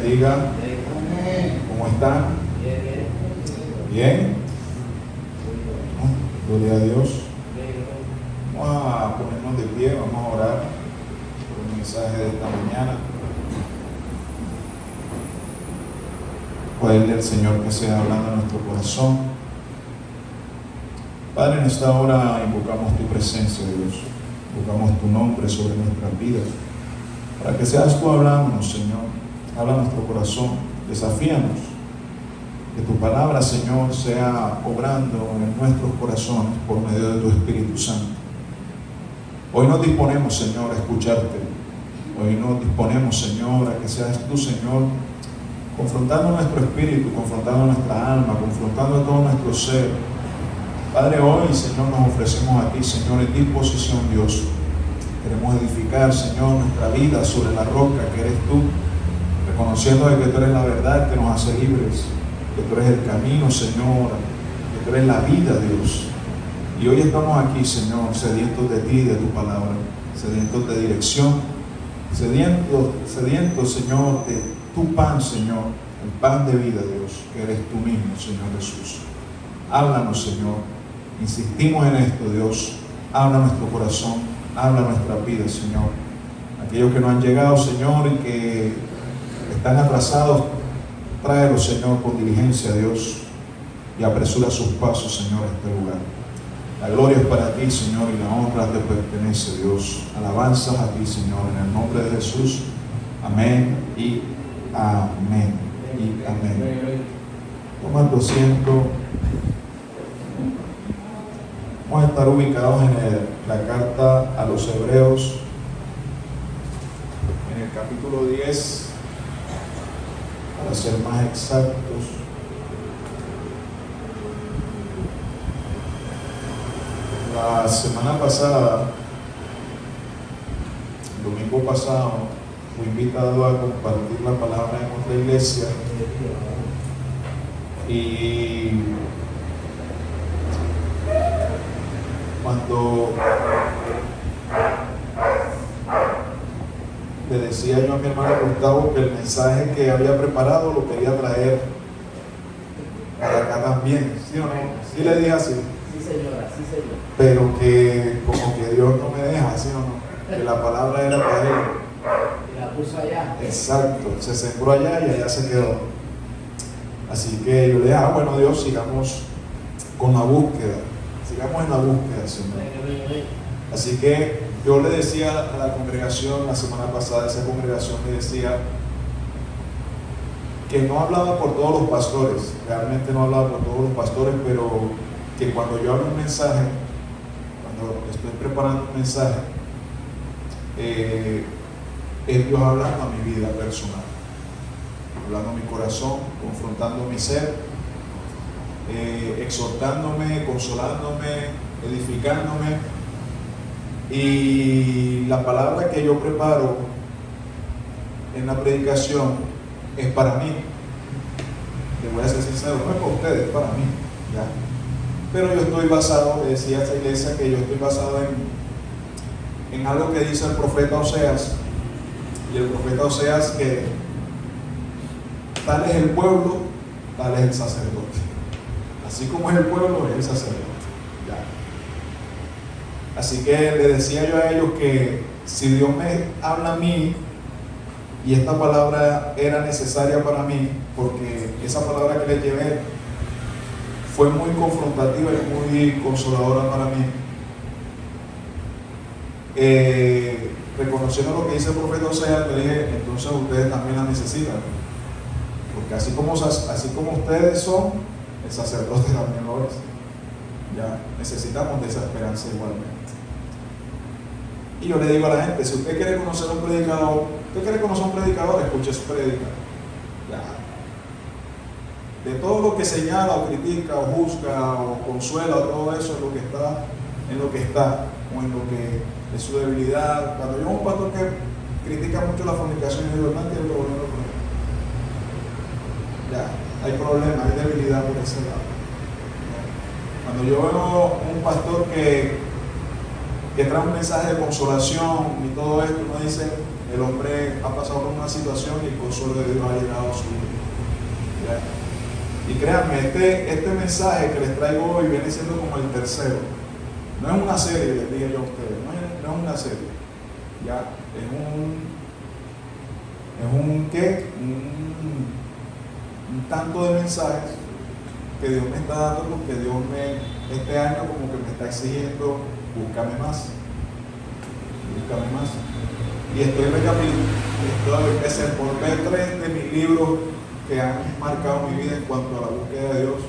bendiga. ¿Cómo están? ¿Bien? Gloria a Dios. Vamos a ponernos de pie, vamos a orar por el mensaje de esta mañana. Puede el Señor que sea hablando en nuestro corazón. Padre, en esta hora invocamos tu presencia, Dios. Invocamos tu nombre sobre nuestras vidas. Para que seas tú hablándonos, Señor. Habla nuestro corazón. Desafíanos. Que tu palabra, Señor, sea obrando en nuestros corazones por medio de tu Espíritu Santo. Hoy nos disponemos, Señor, a escucharte. Hoy nos disponemos, Señor, a que seas tú, Señor, confrontando nuestro espíritu, confrontando nuestra alma, confrontando todo nuestro ser. Padre, hoy, Señor, nos ofrecemos a ti, Señor, en disposición, Dios. Queremos edificar, Señor, nuestra vida sobre la roca que eres tú, reconociendo que tú eres la verdad que nos hace libres, que tú eres el camino, Señor, que tú eres la vida, Dios. Y hoy estamos aquí, Señor, sedientos de ti, de tu palabra, sedientos de dirección, sedientos, Señor, de tu pan, Señor, el pan de vida, Dios, que eres tú mismo, Señor Jesús. Háblanos, Señor. Insistimos en esto, Dios. Habla nuestro corazón, habla nuestra vida, Señor. Aquellos que no han llegado, Señor, y que están atrasados, tráelos, Señor, con diligencia, Dios, y apresura sus pasos, Señor, a este lugar. La gloria es para ti, Señor, y la honra te pertenece, Dios. Alabanzas a ti, Señor, en el nombre de Jesús. Amén y amén. Y amén. Toma tu asiento. Vamos a estar ubicados en la carta a los Hebreos, en el capítulo 10, para ser más exactos. La semana pasada, el domingo pasado, fui invitado a compartir la palabra en otra iglesia y cuando le decía yo a mi hermano Gustavo que el mensaje que había preparado lo quería traer para acá también, ¿sí o no? Sí le dije así. Sí, señora, sí, señor. Pero que como que Dios no me deja, ¿sí o no? Que la palabra era para él. Y la puso allá. Exacto, se sembró allá y allá se quedó. Así que yo le dije, bueno Dios, sigamos con la búsqueda. Sigamos en la búsqueda, Señor. Así que yo le decía a la congregación la semana pasada, esa congregación me decía que no hablaba por todos los pastores, realmente no hablaba por todos los pastores, pero que cuando yo hablo un mensaje, cuando estoy preparando un mensaje, es Dios hablando a mi vida personal, hablando a mi corazón, confrontando mi ser, exhortándome, consolándome, edificándome. Y la palabra que yo preparo en la predicación es para mí. Les voy a ser sincero, no es para ustedes, es para mí, ¿ya? Pero yo estoy basado, le decía a esta iglesia que yo estoy basado en algo que dice el profeta Oseas. Y el profeta Oseas que tal es el pueblo, tal es el sacerdote. Así como es el pueblo, es el sacerdote. Ya. Así que le decía yo a ellos que si Dios me habla a mí y esta palabra era necesaria para mí, porque esa palabra que les llevé fue muy confrontativa y muy consoladora para mí, reconociendo lo que dice el profeta Oseas, le dije, entonces ustedes también la necesitan, porque así como ustedes son, el sacerdote también lo es. Ya necesitamos de esa esperanza igualmente. Y yo le digo a la gente, si usted quiere conocer a un predicador, escuche su prédica. Ya. De todo lo que señala o critica o juzga o consuela, todo eso es lo que está, o en lo que es su debilidad. Cuando yo veo un pastor que critica mucho la fornicación, yo digo, no tiene problema con él. Ya, hay problema, hay debilidad por ese lado. Cuando yo veo un pastor que que trae un mensaje de consolación y todo esto. Uno dice, el hombre ha pasado por una situación y el consuelo de Dios ha llegado a su vida. ¿Ya? Y créanme, este mensaje que les traigo hoy viene siendo como el tercero. No es una serie, les digo yo a ustedes, no es una serie. ¿Ya? Un tanto de mensajes que Dios me está dando, porque Dios este año como que me está exigiendo, búscame más. Y estoy empecé por ver 3 de mis libros que han marcado mi vida en cuanto a la búsqueda de Dios.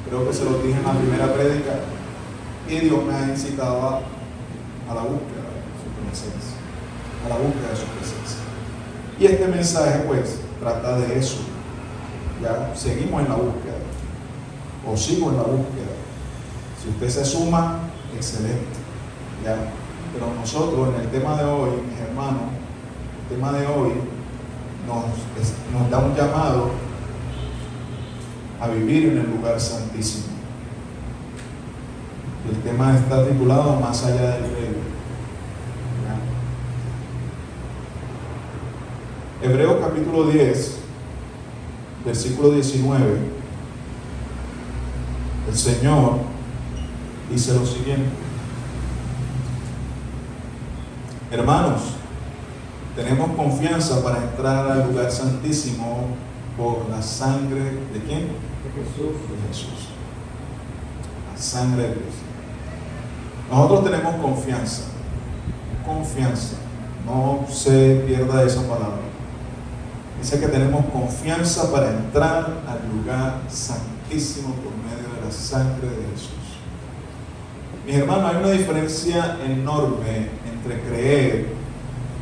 Creo que se los dije en la primera prédica, y Dios me ha incitado a la búsqueda de su presencia, a la búsqueda de su presencia. Y este mensaje pues trata de eso. Ya seguimos en la búsqueda, o sigo en la búsqueda. Si usted se suma, excelente. ¿Ya? Pero nosotros en el tema de hoy, mis hermanos, el tema de hoy nos da un llamado a vivir en el lugar santísimo. El tema está titulado Más allá del velo. Hebreos capítulo 10, versículo 19. El Señor dice lo siguiente: hermanos, tenemos confianza para entrar al lugar santísimo por la sangre de ¿quién? De Jesús. La sangre de Dios. Nosotros tenemos confianza, no se pierda esa palabra. Dice que tenemos confianza para entrar al lugar santísimo por medio de la sangre de Jesús. Mis hermanos, hay una diferencia enorme entre creer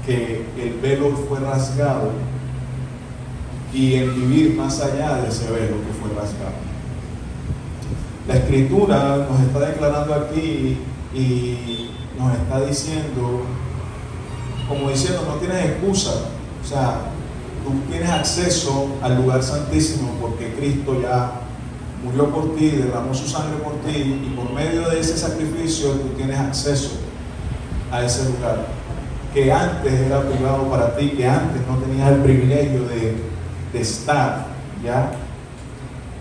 que el velo fue rasgado y en vivir más allá de ese velo que fue rasgado. La Escritura nos está declarando aquí y nos está diciendo, como diciendo, no tienes excusa. O sea, tú tienes acceso al lugar santísimo porque Cristo ya murió por ti, derramó su sangre por ti, y por medio de ese sacrificio tú tienes acceso a ese lugar que antes era privado para ti, que antes no tenías el privilegio de estar, ¿ya?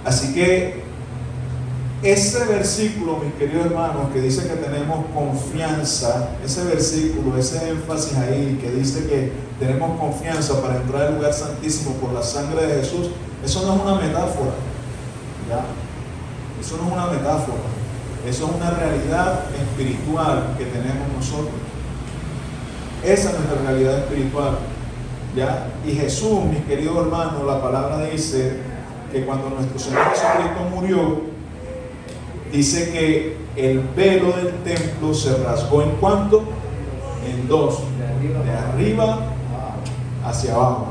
Así que ese versículo, mis queridos hermanos, que dice que tenemos confianza, ese versículo, ese énfasis ahí, que dice que tenemos confianza para entrar al lugar santísimo por la sangre de Jesús, eso no es una metáfora, ¿ya? Eso no es una metáfora, eso es una realidad espiritual que tenemos nosotros. Esa es nuestra realidad espiritual, ¿ya? Y Jesús, mis queridos hermanos, la palabra dice que cuando nuestro Señor Jesucristo murió, dice que el velo del templo se rasgó ¿en cuánto? En 2, de arriba hacia abajo.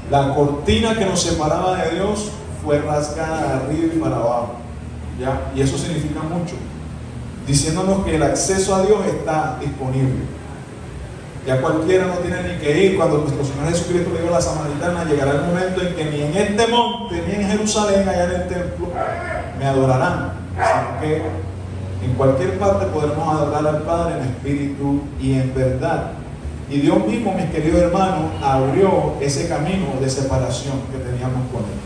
La cortina que nos separaba de Dios fue rasgada de arriba y para abajo, ¿ya? Y eso significa mucho, diciéndonos que el acceso a Dios está disponible. Ya cualquiera no tiene ni que ir. Cuando nuestro Señor Jesucristo le dijo a la samaritana, llegará el momento en que ni en este monte, ni en Jerusalén, allá en el templo, me adorarán, sino que en cualquier parte podremos adorar al Padre en espíritu y en verdad. Y Dios mismo, mis queridos hermanos, abrió ese camino de separación que teníamos con Él.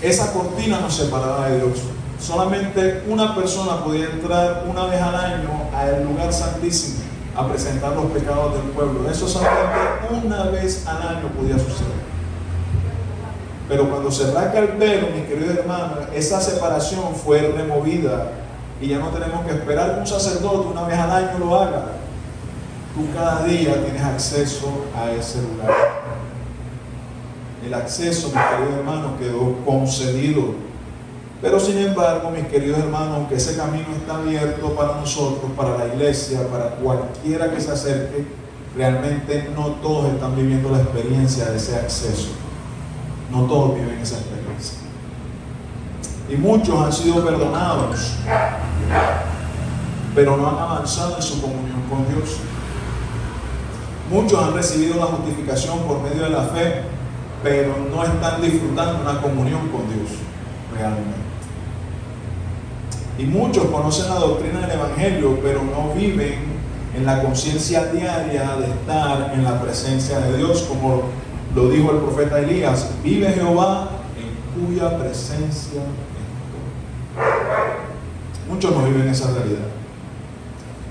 Esa cortina nos separaba de Dios. Solamente una persona podía entrar una vez al año al lugar santísimo a presentar los pecados del pueblo. Eso solamente una vez al año podía suceder. Pero cuando se rasga el velo, mis queridos hermanos, esa separación fue removida y ya no tenemos que esperar que un sacerdote una vez al año lo haga. Tú cada día tienes acceso a ese lugar. El acceso, mis queridos hermanos, quedó concedido. Pero sin embargo, mis queridos hermanos, aunque ese camino está abierto para nosotros, para la iglesia, para cualquiera que se acerque, realmente no todos están viviendo la experiencia de ese acceso. No todos viven esa experiencia. Y muchos han sido perdonados, pero no han avanzado en su comunión con Dios. Muchos han recibido la justificación por medio de la fe, pero no están disfrutando una comunión con Dios realmente. Y muchos conocen la doctrina del Evangelio, pero no viven en la conciencia diaria de estar en la presencia de Dios, como lo dijo el profeta Elías: vive Jehová en cuya presencia estoy. Muchos no viven esa realidad.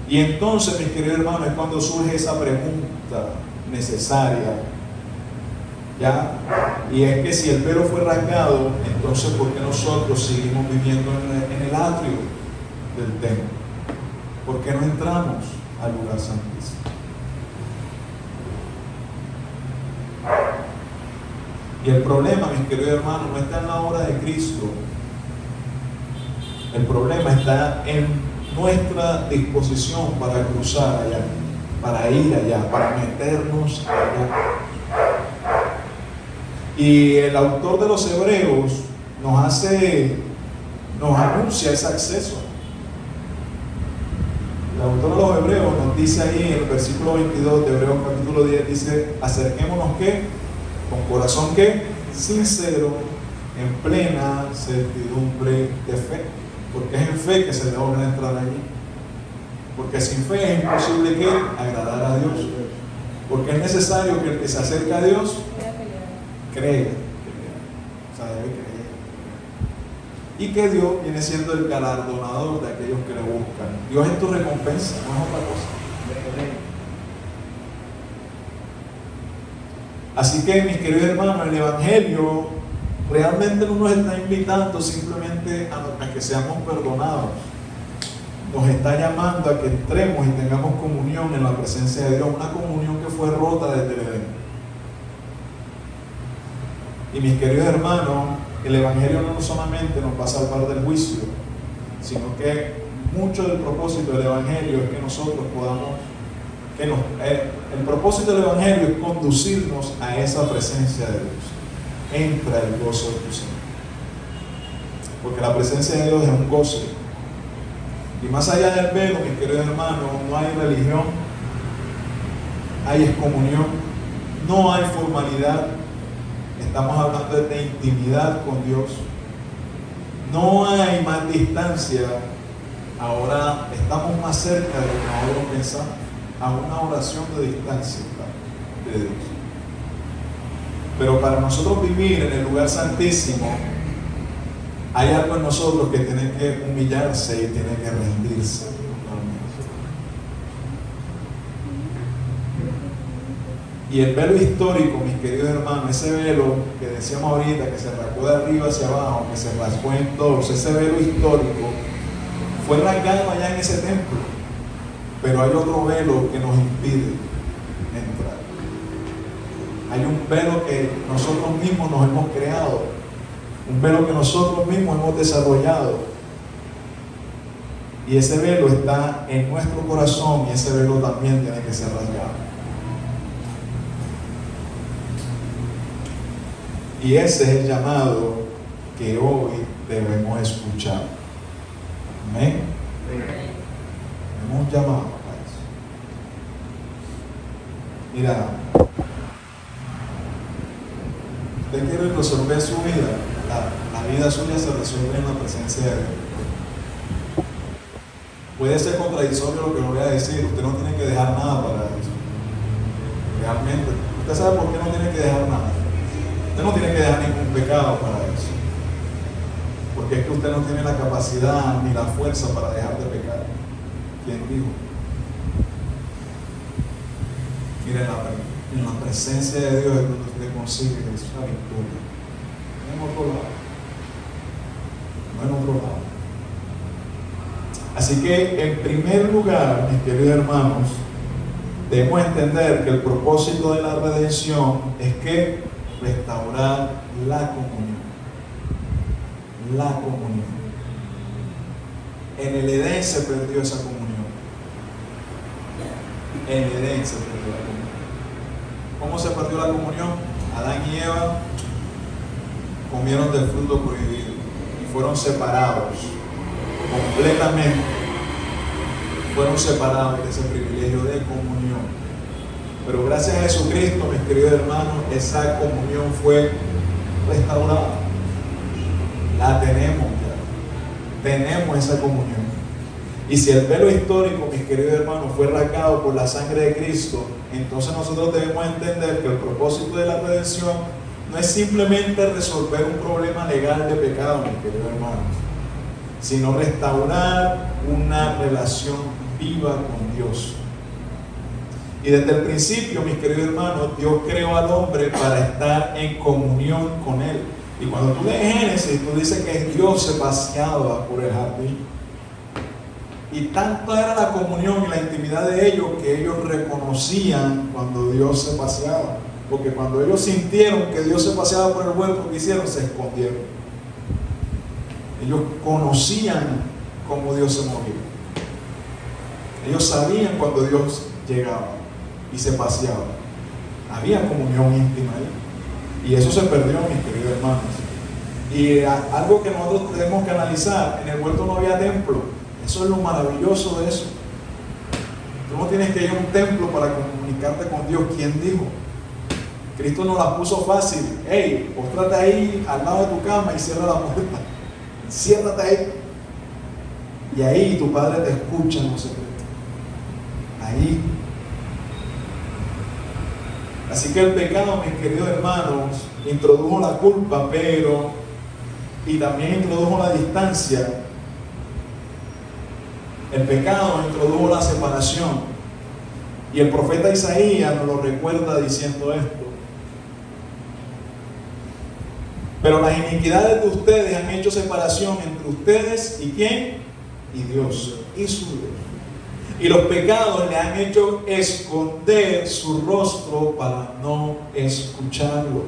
Y entonces, mis queridos hermanos, es cuando surge esa pregunta necesaria, ¿ya? Y es que si el velo fue rasgado, entonces ¿por qué nosotros seguimos viviendo en el atrio del templo? ¿Por qué no entramos al lugar santísimo? Y el problema, mis queridos hermanos, no está en la obra de Cristo. El problema está en nuestra disposición para cruzar allá, para ir allá, para meternos allá. Y el autor de los Hebreos nos anuncia ese acceso. El autor de los Hebreos nos dice ahí en el versículo 22 de Hebreos capítulo 10, dice: acerquémonos ¿qué? Con corazón ¿qué? Sincero, en plena certidumbre de fe. Porque es en fe que se logra entrar allí. Porque sin fe es imposible que agradar a Dios. Porque es necesario que el que se acerca a Dios cree. O sea, debe creer. Y que Dios viene siendo el galardonador de aquellos que le buscan. Dios es tu recompensa, no es otra cosa. Así que, mis queridos hermanos, el Evangelio realmente no nos está invitando simplemente a que seamos perdonados. Nos está llamando a que entremos y tengamos comunión en la presencia de Dios, una comunión que fue rota desde el Edén. Y mis queridos hermanos, el Evangelio no solamente nos va a salvar del juicio, sino que mucho del propósito del Evangelio es que nosotros podamos, el propósito del Evangelio es conducirnos a esa presencia de Dios. Entra el gozo de tu Señor. Porque la presencia de Dios es un gozo. Y más allá del velo, mis queridos hermanos, no hay religión, hay excomunión, no hay formalidad. Estamos hablando de intimidad con Dios. No hay más distancia. Ahora estamos más cerca de lo que nosotros pensamos, a una oración de distancia de Dios. Pero para nosotros vivir en el lugar santísimo, hay algo en nosotros que tiene que humillarse y tiene que rendirse. Y el velo histórico, mis queridos hermanos, ese velo que decíamos ahorita, que se rasgó de arriba hacia abajo, que se rasgó en dos, ese velo histórico fue rasgado allá en ese templo. Pero hay otro velo que nos impide entrar. Hay un velo que nosotros mismos nos hemos creado, un velo que nosotros mismos hemos desarrollado, y ese velo está en nuestro corazón, y ese velo también tiene que ser rasgado. Y ese es el llamado que hoy debemos escuchar. Amén. Hemos llamado a eso. Mira, usted quiere resolver su vida, la vida suya se resuelve en la presencia de Dios. Puede ser contradictorio lo que voy a decir, usted no tiene que dejar nada para eso. Realmente, usted sabe por qué no tiene que dejar nada. Usted no tiene que dejar ningún pecado para eso. Porque es que usted no tiene la capacidad ni la fuerza para dejar de pecar. ¿Quién dijo? Mire, en la presencia de Dios es donde usted consigue esa victoria. No en otro lado. No en otro lado. Así que, en primer lugar, mis queridos hermanos, debemos entender que el propósito de la redención es que restaurar la comunión. La comunión. En el Edén se perdió esa comunión. En el Edén se perdió la comunión. ¿Cómo se perdió la comunión? Adán y Eva comieron del fruto prohibido y fueron separados completamente. Fueron separados de ese privilegio de comunión. Pero gracias a Jesucristo, mis queridos hermanos, esa comunión fue restaurada. La tenemos ya. tenemos esa comunión. Y si el velo histórico, mis queridos hermanos, fue rasgado por la sangre de Cristo, entonces nosotros debemos entender que el propósito de la redención no es simplemente resolver un problema legal de pecado, mis queridos hermanos, sino restaurar una relación viva con Dios. Y desde el principio, mis queridos hermanos, Dios creó al hombre para estar en comunión con Él. Y cuando tú lees Génesis, tú dices que Dios se paseaba por el jardín. Y tanta era la comunión y la intimidad de ellos que ellos reconocían cuando Dios se paseaba. Porque cuando ellos sintieron que Dios se paseaba por el huerto, ¿qué hicieron? Se escondieron. Ellos conocían cómo Dios se movía. Ellos sabían cuando Dios llegaba y se paseaba. Había comunión íntima ahí. Y eso se perdió, mis queridos hermanos. Y algo que nosotros tenemos que analizar: en el huerto no había templo. Eso es lo maravilloso de eso. Tú no tienes que ir a un templo para comunicarte con Dios. ¿Quién dijo? Cristo nos la puso fácil. Hey, póstrate ahí al lado de tu cama y cierra la puerta. Ciérrate ahí. Y ahí tu Padre te escucha en los secretos. Ahí. Así que el pecado, mis queridos hermanos, introdujo la culpa, y también introdujo la distancia. El pecado introdujo la separación. Y el profeta Isaías nos lo recuerda diciendo esto: pero las iniquidades de ustedes han hecho separación entre ustedes y ¿quién? Y Dios, y su Dios. Y los pecados le han hecho esconder su rostro para no escucharlos.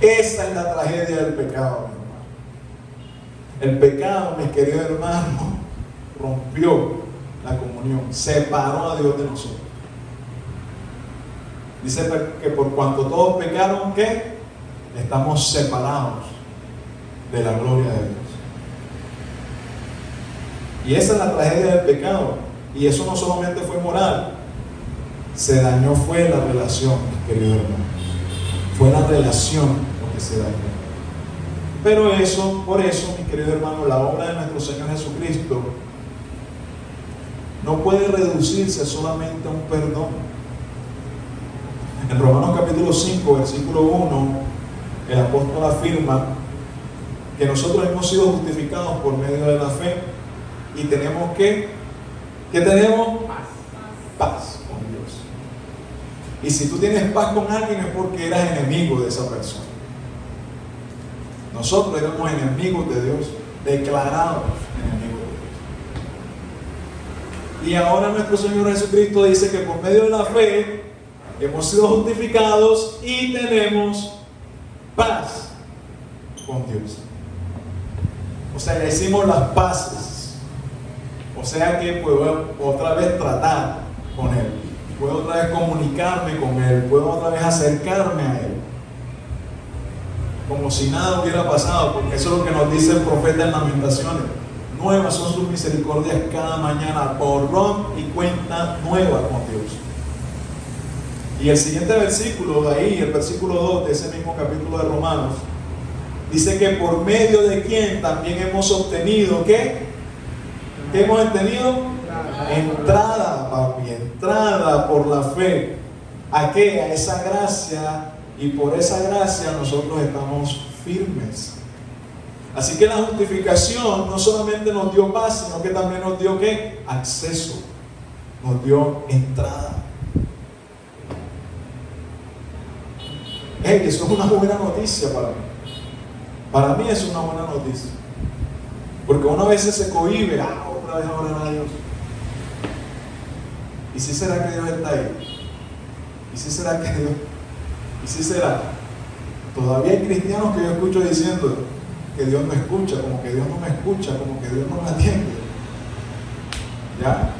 Esa es la tragedia del pecado, mi hermano. El pecado, mis queridos hermanos, rompió la comunión, separó a Dios de nosotros. Dice que por cuanto todos pecaron, ¿qué? Estamos separados de la gloria de Dios. Y esa es la tragedia del pecado. Y eso no solamente fue moral, se dañó fue la relación, mis queridos hermanos. Fue la relación lo que se dañó. Pero por eso, mis queridos hermanos, la obra de nuestro Señor Jesucristo no puede reducirse solamente a un perdón. En Romanos capítulo 5, versículo 1, el apóstol afirma que nosotros hemos sido justificados por medio de la fe y tenemos ¿qué tenemos? Paz con Dios. Y si tú tienes paz con alguien es porque eras enemigo de esa persona. Nosotros éramos enemigos de Dios, declarados enemigos de Dios. Y ahora nuestro Señor Jesucristo dice que por medio de la fe hemos sido justificados y tenemos paz con Dios. O sea, ya hicimos las paces. O sea que puedo otra vez tratar con Él. Puedo otra vez comunicarme con Él. Puedo otra vez acercarme a Él. Como si nada hubiera pasado, porque eso es lo que nos dice el profeta en Lamentaciones. Nuevas son sus misericordias cada mañana, borrón y cuenta nueva con Dios. Y el siguiente versículo de ahí, el versículo 2 de ese mismo capítulo de Romanos, dice que por medio de quien también hemos obtenido, ¿qué? ¿Qué hemos obtenido? Entrada, papi, entrada por la fe. ¿A qué? A esa gracia, y por esa gracia nosotros estamos firmes. Así que la justificación no solamente nos dio paz, sino que también nos dio ¿qué? Acceso, nos dio entrada. Eso es una buena noticia para mí. Para mí es una buena noticia. Porque uno a veces se cohíbe, otra vez a orar a Dios. ¿Y si será que Dios está ahí? ¿Y si será que Dios? ¿Y si será? Todavía hay cristianos que yo escucho diciendo que Dios no escucha, como que Dios no me escucha, como que Dios no me atiende. ¿Ya?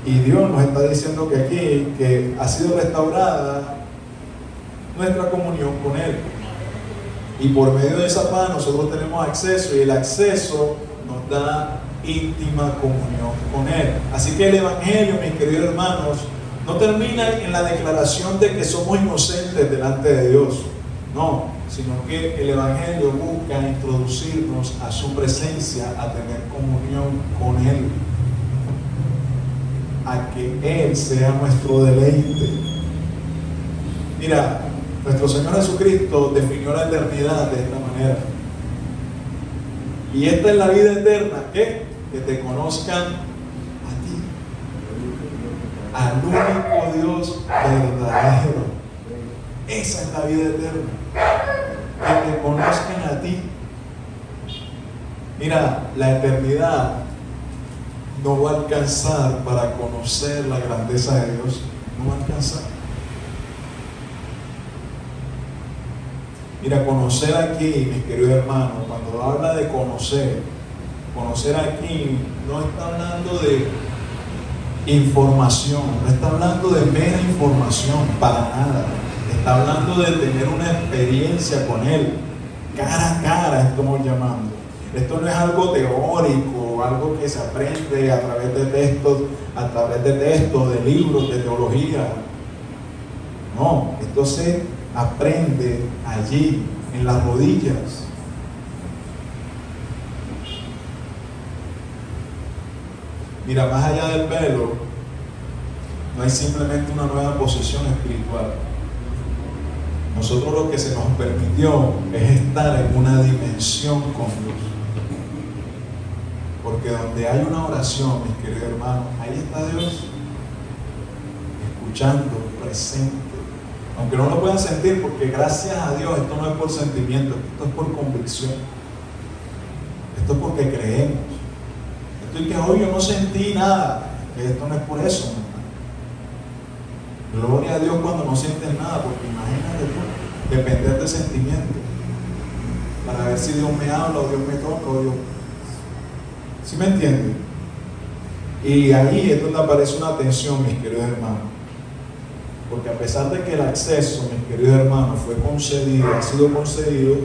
Y Dios nos está diciendo que aquí, que ha sido restaurada nuestra comunión con Él. Y por medio de esa paz nosotros tenemos acceso, y el acceso nos da íntima comunión con Él. Así que el Evangelio, mis queridos hermanos, no termina en la declaración de que somos inocentes delante de Dios. No, sino que el Evangelio busca introducirnos a su presencia, a tener comunión con Él, a que Él sea nuestro deleite. Mira, nuestro Señor Jesucristo definió la eternidad de esta manera. Y esta es la vida eterna, ¿qué? Que te conozcan a ti, al único Dios verdadero. Esa es la vida eterna, que te conozcan a ti. Mira, la eternidad no va a alcanzar para conocer la grandeza de Dios, no va a alcanzar. Mira, conocer aquí, mis queridos hermanos, cuando habla de conocer aquí no está hablando de información, no está hablando de mera información, para nada. Está hablando de tener una experiencia con Él, cara a cara, estamos llamando. Esto no es algo teórico, algo que se aprende a través de textos, de libros, de teología. No, esto se aprende allí, en las rodillas. Mira, más allá del velo, no hay simplemente una nueva posición espiritual. Nosotros lo que se nos permitió es estar en una dimensión con Dios. Porque donde hay una oración, mis queridos hermanos, ahí está Dios, escuchando, presente. Aunque no lo puedan sentir, porque gracias a Dios esto no es por sentimiento, esto es por convicción. Esto es porque creemos. Esto es que hoy yo no sentí nada, que esto no es por eso, hermano. Gloria a Dios cuando no sientes nada, porque imagínate tú, depender de sentimientos, para ver si Dios me habla, o Dios me toca, o Dios... ¿Sí me entienden? Y ahí es donde aparece una tensión, mis queridos hermanos. Porque a pesar de que el acceso, mis queridos hermanos, fue concedido, ha sido concedido,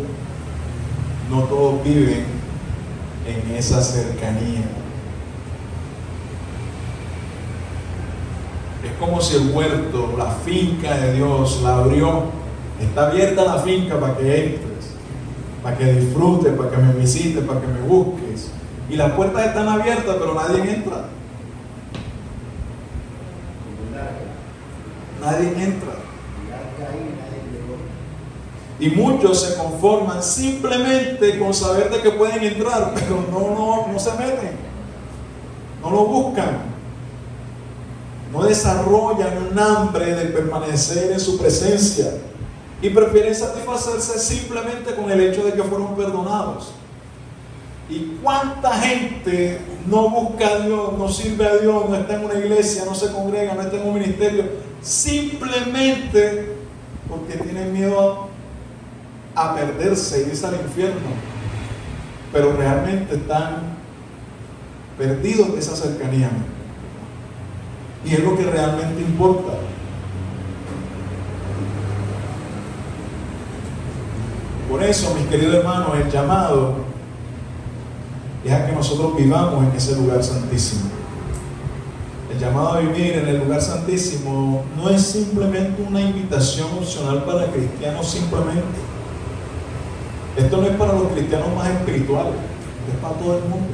no todos viven en esa cercanía. Es como si el huerto, la finca de Dios, la abrió. Está abierta la finca para que entres, para que disfrutes, para que me visites, para que me busques. Y las puertas están abiertas, pero nadie entra. Nadie entra. Y muchos se conforman simplemente con saber de que pueden entrar, pero no se meten, no lo buscan, no desarrollan un hambre de permanecer en su presencia y prefieren satisfacerse simplemente con el hecho de que fueron perdonados. ¿Y cuánta gente no busca a Dios, no sirve a Dios, no está en una iglesia, no se congrega, no está en un ministerio, simplemente porque tienen miedo a perderse y irse al infierno, pero realmente están perdidos de esa cercanía? Y es lo que realmente importa. Por eso, mis queridos hermanos, el llamado es a que nosotros vivamos en ese lugar santísimo. El llamado a vivir en el lugar santísimo no es simplemente una invitación opcional para cristianos simplemente. Esto no es para los cristianos más espirituales, es para todo el mundo.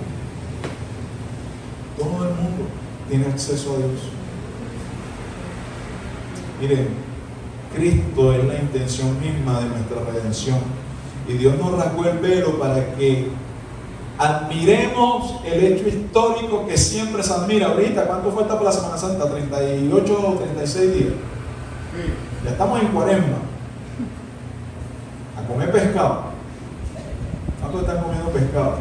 Todo el mundo tiene acceso a Dios. Miren, Cristo es la intención misma de nuestra redención. Y Dios nos rasgó el velo para que admiremos el hecho histórico que siempre se admira. Ahorita, ¿cuánto falta para la Semana Santa? 38 o 36 días. Ya estamos en Cuaresma. A comer pescado. ¿Cuántos están comiendo pescado?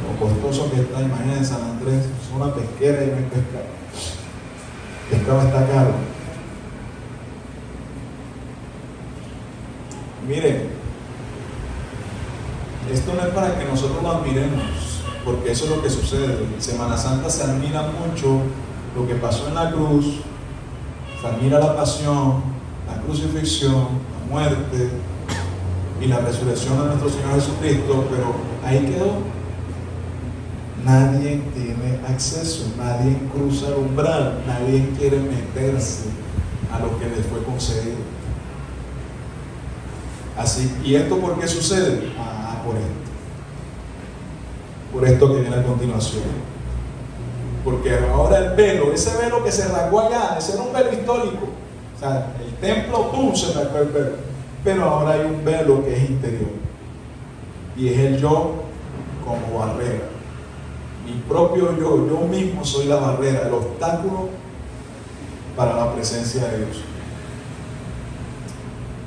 Lo costoso que está, imagínense, San Andrés, es una pesquera y no hay pescado. El pescado está caro. Miren, esto no es para que nosotros lo admiremos, porque eso es lo que sucede. En Semana Santa se admira mucho lo que pasó en la cruz, se admira la pasión, la crucifixión, la muerte y la resurrección de nuestro Señor Jesucristo, pero ahí quedó. Nadie tiene acceso, nadie cruza el umbral, nadie quiere meterse a lo que les fue concedido. Así, ¿y esto por qué sucede? Por esto que viene a continuación. Porque ahora el velo, ese velo que se rasgó allá, ese era un velo histórico. O sea, el templo, ¡pum!, se rasgó el velo. Pero ahora hay un velo que es interior. Y es el yo como barrera. Mi propio yo mismo soy la barrera, el obstáculo para la presencia de Dios.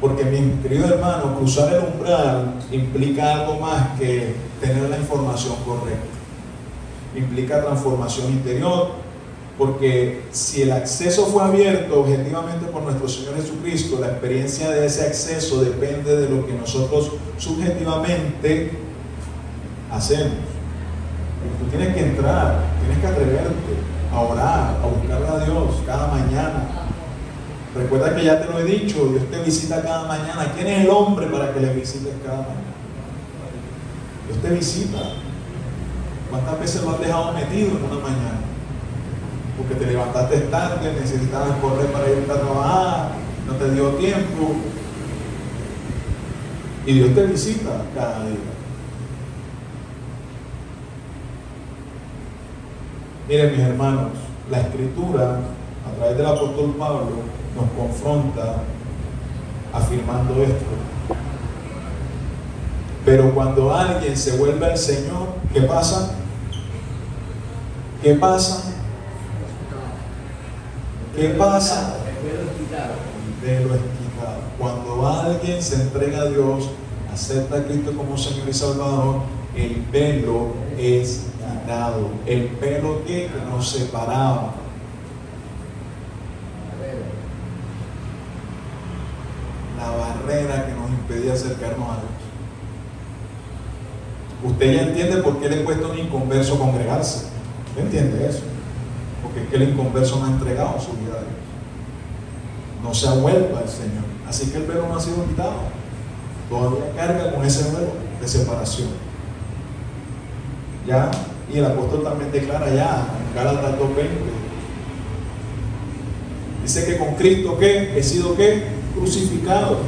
Porque, mi querido hermano, cruzar el umbral implica algo más que tener la información correcta. Implica transformación interior, porque si el acceso fue abierto objetivamente por nuestro Señor Jesucristo, la experiencia de ese acceso depende de lo que nosotros subjetivamente hacemos. Tú tienes que entrar, tienes que atreverte a orar, a buscarle a Dios cada mañana. Recuerda que ya te lo he dicho, Dios te visita cada mañana. ¿Quién es el hombre para que le visites cada mañana? Dios te visita. ¿Cuántas veces lo has dejado metido en una mañana? Porque te levantaste tarde, necesitabas correr para irte a trabajar, no te dio tiempo. Y Dios te visita cada día. Miren, mis hermanos, la Escritura, a través del apóstol Pablo, nos confronta afirmando esto. Pero cuando alguien se vuelve al Señor, ¿qué pasa? ¿Qué pasa? ¿Qué pasa? El velo es quitado. Cuando alguien se entrega a Dios, acepta a Cristo como Señor y Salvador, el velo es quitado. El velo que nos separaba. La barrera que nos impedía acercarnos a Dios. Usted ya entiende por qué le cuesta a un inconverso congregarse. ¿Usted entiende eso? Porque es que el inconverso no ha entregado su vida a Dios. No se ha vuelto al Señor. Así que el velo no ha sido quitado. Todavía carga con ese velo de separación. Ya, y el apóstol también declara ya, en Gálatas 2:20. Dice que con Cristo, ¿qué? He sido, ¿qué? Crucificado.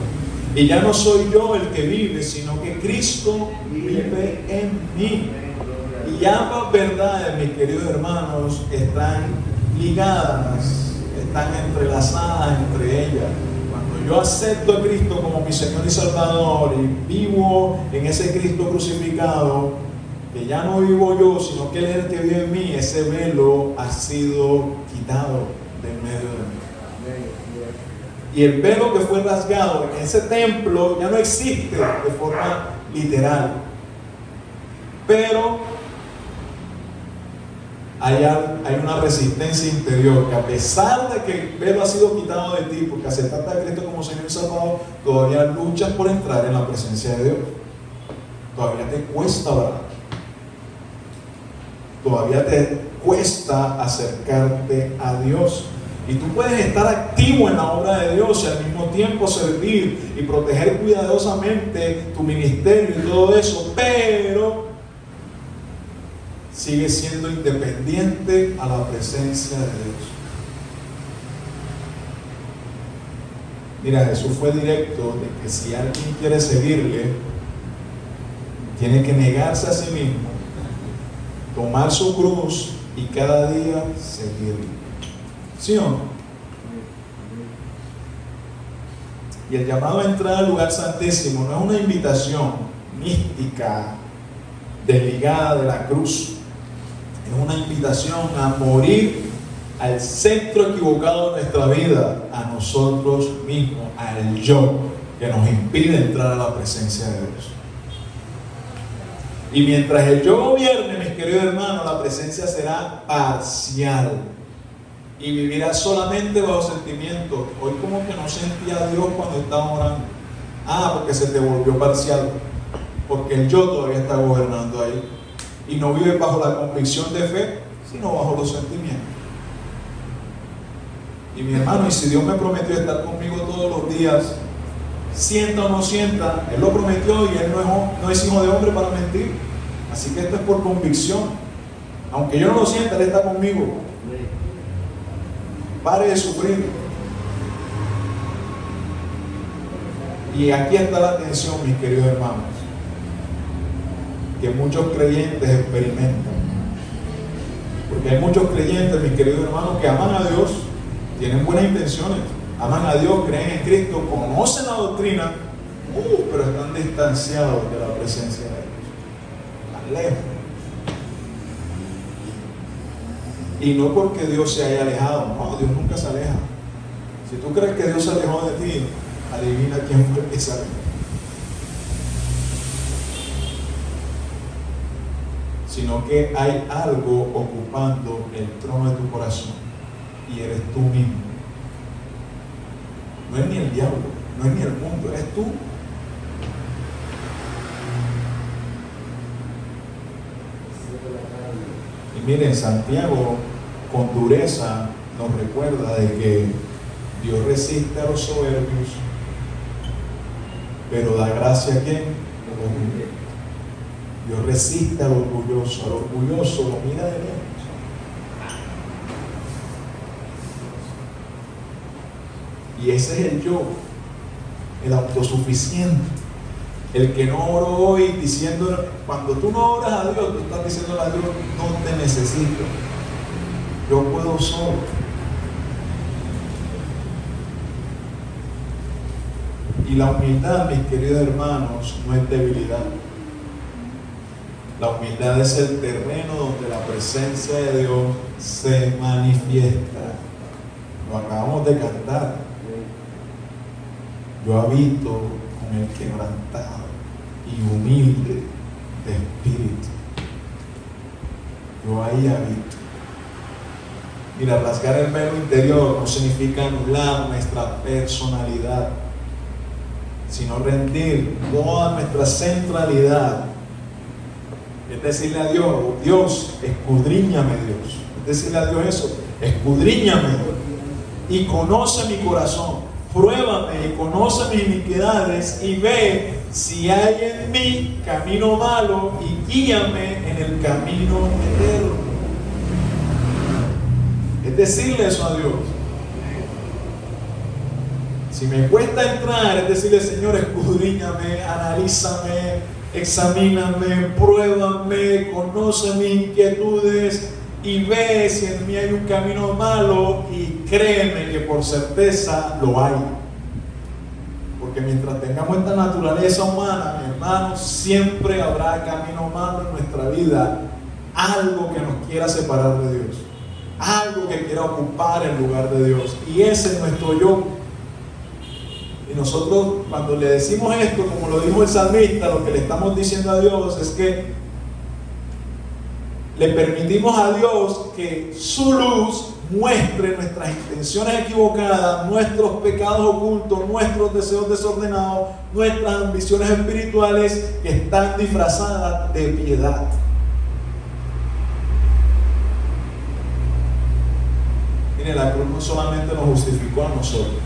Y ya no soy yo el que vive, sino que Cristo vive en mí. Y ambas verdades, mis queridos hermanos, están ligadas, están entrelazadas entre ellas. Cuando yo acepto a Cristo como mi Señor y Salvador y vivo en ese Cristo crucificado, que ya no vivo yo, sino que Él es el que vive en mí, ese velo ha sido quitado del medio de mí. Y el velo que fue rasgado en ese templo ya no existe de forma literal. Pero hay una resistencia interior que, a pesar de que el velo ha sido quitado de ti, porque aceptaste a Cristo como Señor y Salvador, todavía luchas por entrar en la presencia de Dios. Todavía te cuesta orar. Todavía te cuesta acercarte a Dios. Y tú puedes estar activo en la obra de Dios y al mismo tiempo servir y proteger cuidadosamente tu ministerio y todo eso, pero sigues siendo independiente a la presencia de Dios. Mira, Jesús fue directo de que si alguien quiere seguirle, tiene que negarse a sí mismo, tomar su cruz y cada día seguirle. ¿Sí o no? Y el llamado a entrar al lugar santísimo no es una invitación mística desligada de la cruz. Es una invitación a morir al centro equivocado de nuestra vida, a nosotros mismos, al yo, que nos impide entrar a la presencia de Dios. Y mientras el yo gobierne, mis queridos hermanos, la presencia será parcial. Y vivirás solamente bajo sentimientos. Hoy como que no sentía a Dios cuando estaba orando. Porque se te volvió parcial. Porque el yo todavía está gobernando ahí. Y no vive bajo la convicción de fe, sino bajo los sentimientos. Y mi hermano, y si Dios me prometió estar conmigo todos los días, sienta o no sienta, Él lo prometió y Él no es hijo de hombre para mentir. Así que esto es por convicción. Aunque yo no lo sienta, Él está conmigo. Pare de sufrir. Y aquí está la tensión, mis queridos hermanos, que muchos creyentes experimentan. Porque hay muchos creyentes, mis queridos hermanos, que aman a Dios, tienen buenas intenciones, aman a Dios, creen en Cristo, conocen la doctrina, pero están distanciados de la presencia de Dios, están lejos. Y no porque Dios se haya alejado, no, Dios nunca se aleja. Si tú crees que Dios se alejó de ti, adivina quién fue el que se alejó. Sino que hay algo ocupando el trono de tu corazón y eres tú mismo. No es ni el diablo, no es ni el mundo, eres tú. Y miren, Santiago con dureza nos recuerda de que Dios resiste a los soberbios, pero da gracia a ¿quién? A los humildes. Dios resiste al orgulloso lo mira de lejos. Y ese es el yo, el autosuficiente, el que no oró hoy diciendo, cuando tú no oras a Dios, tú estás diciendo a Dios, no te necesito, yo puedo solo. Y la humildad, mis queridos hermanos, no es debilidad. La humildad es el terreno donde la presencia de Dios se manifiesta. Lo acabamos de cantar. Yo habito con el quebrantado y humilde de espíritu. Yo ahí habito. Mira, rasgar el velo interior no significa anular nuestra personalidad, sino rendir toda nuestra centralidad. Es decirle a Dios, Dios, escudriñame, Dios. Es decirle a Dios eso, escudriñame y conoce mi corazón, pruébame y conoce mis iniquidades y ve si hay en mí camino malo y guíame en el camino eterno. Es decirle eso a Dios. Si me cuesta entrar, es decirle, Señor, escudriñame, analízame, examíname, pruébame, conoce mis inquietudes y ve si en mí hay un camino malo y créeme que por certeza lo hay. Porque mientras tengamos esta naturaleza humana, mi hermano, siempre habrá camino malo en nuestra vida, algo que nos quiera separar de Dios, algo que quiera ocupar el lugar de Dios, y ese es nuestro yo. Y nosotros, cuando le decimos esto, como lo dijo el salmista, lo que le estamos diciendo a Dios es que le permitimos a Dios que su luz muestre nuestras intenciones equivocadas, nuestros pecados ocultos, nuestros deseos desordenados, nuestras ambiciones espirituales que están disfrazadas de piedad. Mire, la cruz no solamente nos justificó a nosotros,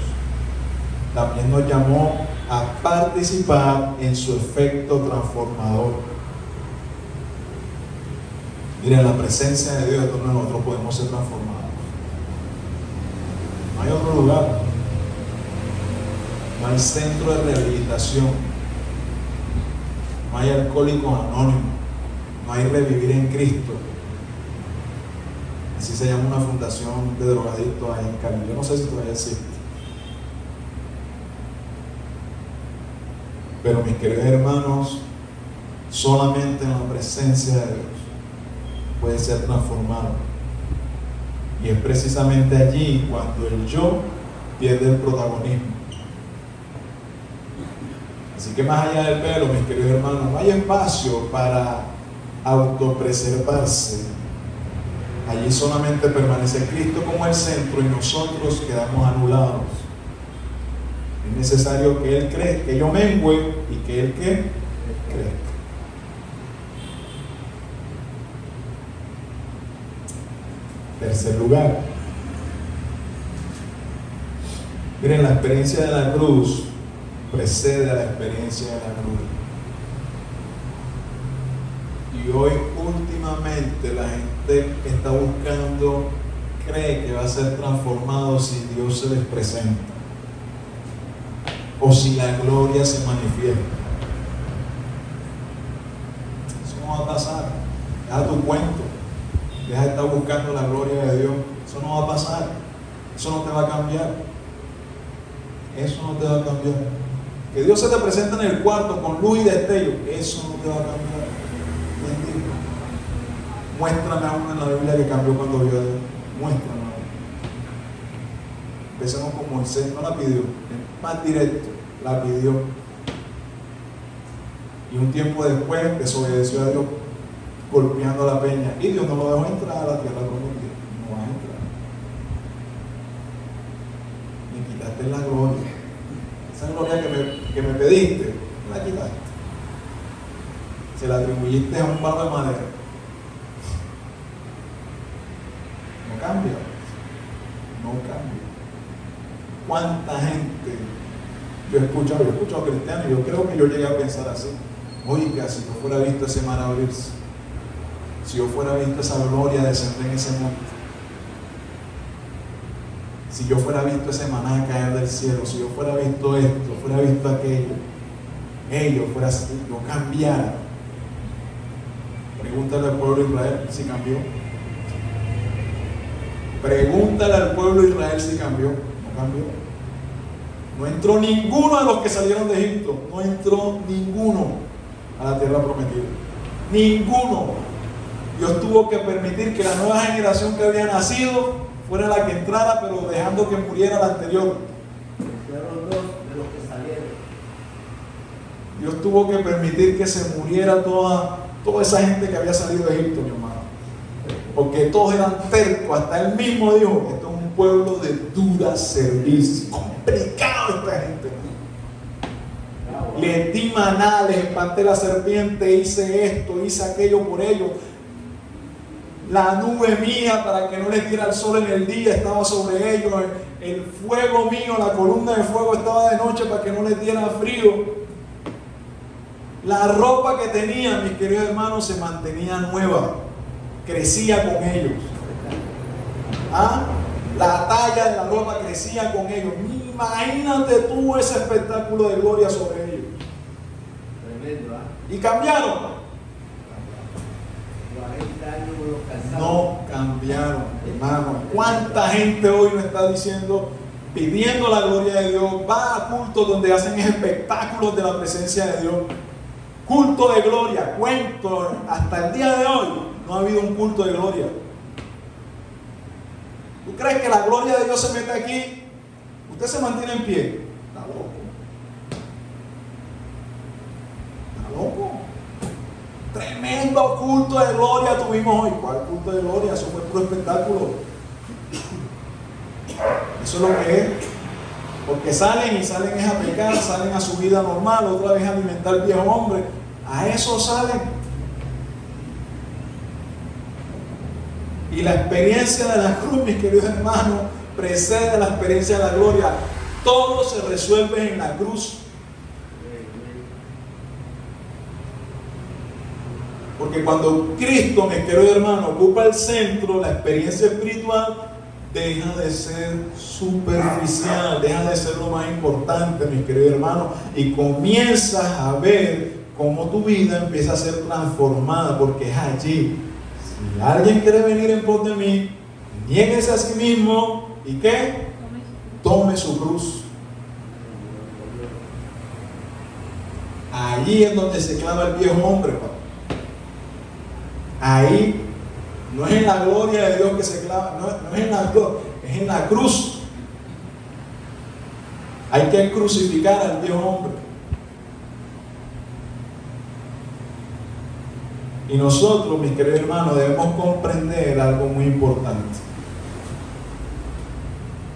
también nos llamó a participar en su efecto transformador. Mira, en la presencia de Dios, donde nosotros podemos ser transformados. No hay otro lugar. No hay centro de rehabilitación. No hay alcohólicos anónimos. No hay revivir en Cristo. Así se llama una fundación de drogadictos ahí en Cali. Yo no sé si todavía existe. Pero mis queridos hermanos, solamente en la presencia de Dios puede ser transformado. Y es precisamente allí cuando el yo pierde el protagonismo. Así que más allá del velo, mis queridos hermanos, no hay espacio para autopreservarse. Allí solamente permanece Cristo como el centro y nosotros quedamos anulados. Es necesario que Él crezca, que yo mengüe y que Él crezca. Tercer lugar, miren, la experiencia de la cruz precede a la experiencia de la cruz. Y hoy últimamente la gente está buscando, cree que va a ser transformado si Dios se les presenta. o si la gloria se manifiesta. Eso no va a pasar. Deja tu cuento. Deja de estar buscando la gloria de Dios. Eso no va a pasar. Eso no te va a cambiar. Eso no te va a cambiar. Que Dios se te presente en el cuarto con luz y destello, eso no te va a cambiar. Bendito. Muéstrame a uno en la Biblia que cambió cuando vio a Dios. Muéstrame a uno. Empecemos con Moisés, no la pidió, más directo, la pidió. Y un tiempo después desobedeció a Dios, golpeando la peña. Y Dios no lo dejó entrar a la tierra prometida. No vas a entrar. Me quitaste la gloria. Esa gloria que me pediste, me la quitaste. Se la atribuiste a un palo de madera. No cambia. No cambia. ¿Cuánta gente yo he escuchado cristianos, y yo creo que yo llegué a pensar así? Oiga, si yo fuera visto ese mar abrirse, si yo fuera visto esa gloria descender en ese monte, si yo fuera visto ese maná caer del cielo, si yo fuera visto esto, fuera visto aquello, fuera así, yo cambiara. Pregúntale al pueblo de Israel si cambió. Pregúntale al pueblo de Israel si cambió. No cambió. No entró ninguno de los que salieron de Egipto. No entró ninguno a la tierra prometida. Ninguno. Dios tuvo que permitir que la nueva generación que había nacido fuera la que entrara, pero dejando que muriera la anterior. Fueron dos de los que salieron. Dios tuvo que permitir que se muriera toda esa gente que había salido de Egipto, mi hermano. Porque todos eran tercos, hasta él mismo dijo, esto es un pueblo de dura servicio. Complicado esta gente. Les di maná, les espanté la serpiente, hice esto, hice aquello por ellos. La nube mía para que no les diera el sol en el día estaba sobre ellos. El fuego mío, la columna de fuego estaba de noche para que no les diera frío. La ropa que tenían, mis queridos hermanos, se mantenía nueva. Crecía con ellos. La talla de la ropa crecía con ellos. Imagínate tú ese espectáculo de gloria sobre ellos. Tremendo, Y cambiaron. 40 años los cansados. No cambiaron, hermano. ¿Cuánta gente hoy nos está diciendo, pidiendo la gloria de Dios? Va a cultos donde hacen espectáculos de la presencia de Dios. Culto de gloria, cuento, hasta el día de hoy no ha habido un culto de gloria. ¿Tú crees que la gloria de Dios se mete aquí? Usted se mantiene en pie. Está loco. Está loco. Tremendo culto de gloria tuvimos hoy. ¿Cuál culto de gloria? Eso fue puro espectáculo. Eso es lo que es. Porque salen es a pecar, salen a su vida normal, otra vez a alimentar al viejo hombre. A eso salen. Y la experiencia de la cruz, mis queridos hermanos, precede a la experiencia de la gloria. Todo se resuelve en la cruz. Porque cuando Cristo, mis queridos hermanos, ocupa el centro, la experiencia espiritual deja de ser superficial, deja de ser lo más importante, mis queridos hermanos, y comienzas a ver cómo tu vida empieza a ser transformada, porque es allí. Si alguien quiere venir en pos de mí, niéguese a sí mismo, ¿y qué? Tome su cruz. Allí es donde se clava el viejo hombre, papá. Ahí no es en la gloria de Dios que se clava, no es en la gloria, es en la cruz. Hay que crucificar al viejo hombre. Y nosotros, mis queridos hermanos, debemos comprender algo muy importante.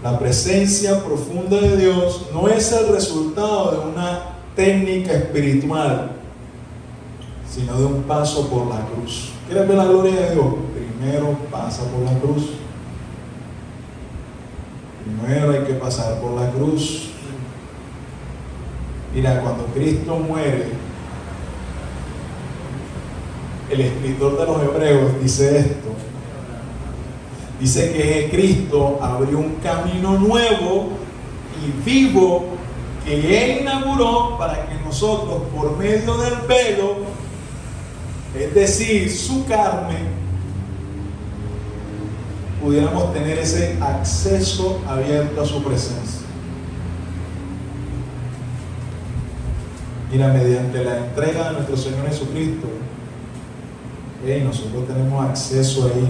La presencia profunda de Dios no es el resultado de una técnica espiritual, sino de un paso por la cruz. ¿Quieres ver la gloria de Dios? Primero pasa por la cruz. Primero hay que pasar por la cruz. Mira, cuando Cristo muere, el escritor de los Hebreos dice esto. Dice que Cristo abrió un camino nuevo y vivo que Él inauguró para que nosotros, por medio del velo, es decir, su carne, pudiéramos tener ese acceso abierto a su presencia. Mira, mediante la entrega de nuestro Señor Jesucristo, nosotros tenemos acceso a Él.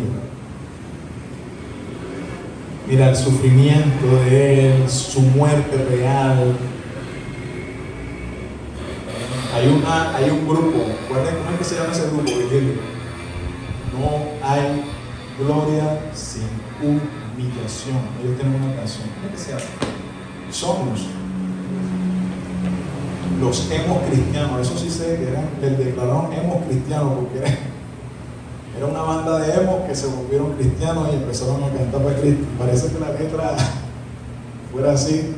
Mira, el sufrimiento de Él, su muerte real. Hay un grupo, ¿recuerden cómo es que se llama ese grupo, Virgilio? No hay gloria sin humillación. Ellos tienen una canción. ¿Cómo es que se llama? Somos los hemos cristianos. Eso sí sé que eran, les declararon hemos cristianos porque era una banda de hemos que se volvieron cristianos y empezaron a cantar para Cristo. Parece que la letra fuera así.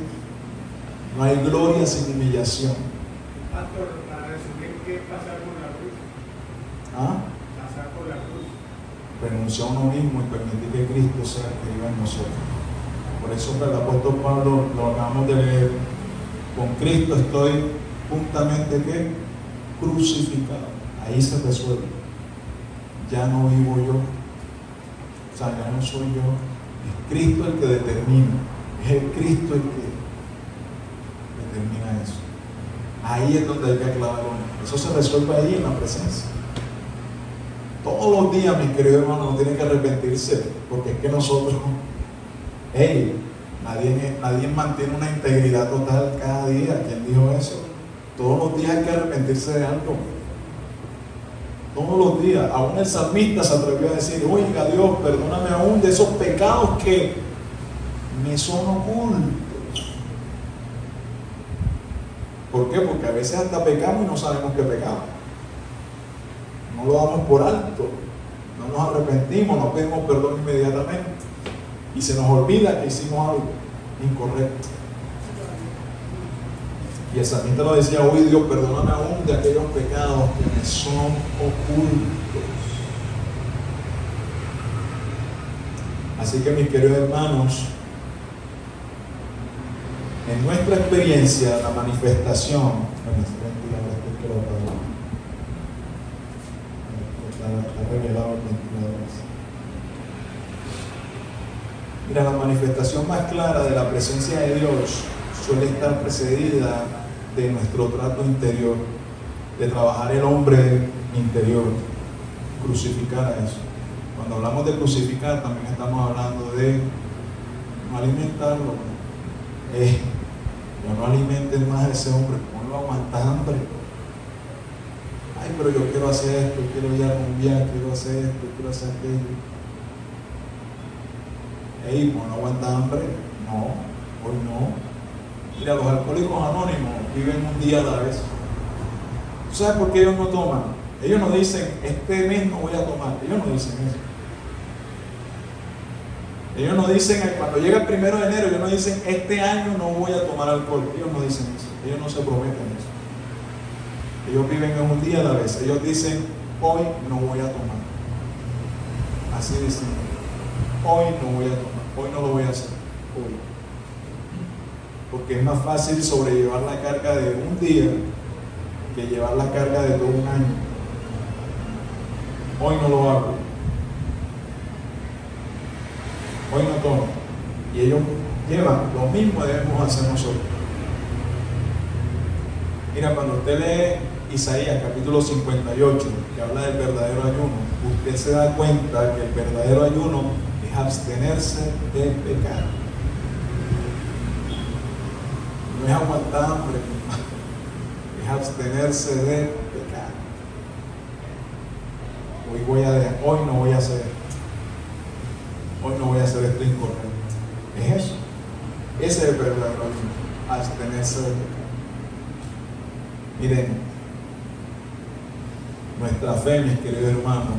No hay gloria sin humillación. Pastor, para resumir, ¿qué pasar con la cruz? Pasar por la cruz. Renunciar a uno mismo y permitir que Cristo sea el que viva en nosotros. Por eso el apóstol Pablo, lo acabamos de leer, con Cristo estoy juntamente ¿qué? Crucificado. Ahí se resuelve. Ya no vivo yo. O sea, ya no soy yo. Es Cristo el que determina. Es el Cristo el que determina eso. Ahí es donde hay que aclarar. Eso se resuelve ahí en la presencia. Todos los días, mis queridos hermanos, no tienen que arrepentirse, porque es que nosotros, nadie mantiene una integridad total cada día. ¿Quién dijo eso? Todos los días hay que arrepentirse de algo. Todos los días. Aún el salmista se atrevió a decir: oiga Dios, perdóname aún de esos pecados que me son ocultos. ¿Por qué? Porque a veces hasta pecamos y no sabemos que pecamos. No lo damos por alto, no nos arrepentimos, no pedimos perdón inmediatamente y se nos olvida que hicimos algo incorrecto. Y el salmista lo decía: hoy Dios, perdóname aún de aquellos pecados que me son ocultos. Así que, mis queridos hermanos, en nuestra experiencia, la manifestación, mira, la manifestación más clara de la presencia de Dios suele estar precedida de nuestro trato interior, de trabajar el hombre interior, crucificar a eso. Cuando hablamos de crucificar, también estamos hablando de no alimentarlo. No alimenten más a ese hombre, ponlo a aguantar hambre. Ay, pero yo quiero hacer esto, quiero ir a rumbear, quiero hacer esto, quiero hacer aquello. Ponlo a aguantar hambre. No, hoy no. Mira, los alcohólicos anónimos viven un día a la vez. ¿Tú sabes por qué ellos no toman? Ellos no dicen, este mes no voy a tomar. Ellos no dicen eso. Ellos no dicen, cuando llega el 1 de enero, ellos no dicen, este año no voy a tomar alcohol. Ellos no dicen eso. Ellos no se prometen eso. Ellos viven en un día a la vez. Ellos dicen, hoy no voy a tomar. Así dicen. Hoy no voy a tomar. Hoy no lo voy a hacer. Hoy. Porque es más fácil sobrellevar la carga de un día que llevar la carga de todo un año. Hoy no lo hago. Hoy no tomo. Y ellos llevan lo mismo que debemos hacer nosotros. Mira, cuando usted lee Isaías capítulo 58, que habla del verdadero ayuno, usted se da cuenta que el verdadero ayuno es abstenerse de pecar. No es aguantar hambre, es abstenerse de pecar. Hoy no voy a hacer esto. Hoy no voy a hacer esto incorrecto. Es eso. Ese es el verdadero ayuno, abstenerse de pecar. Miren, nuestra fe, mis queridos hermanos,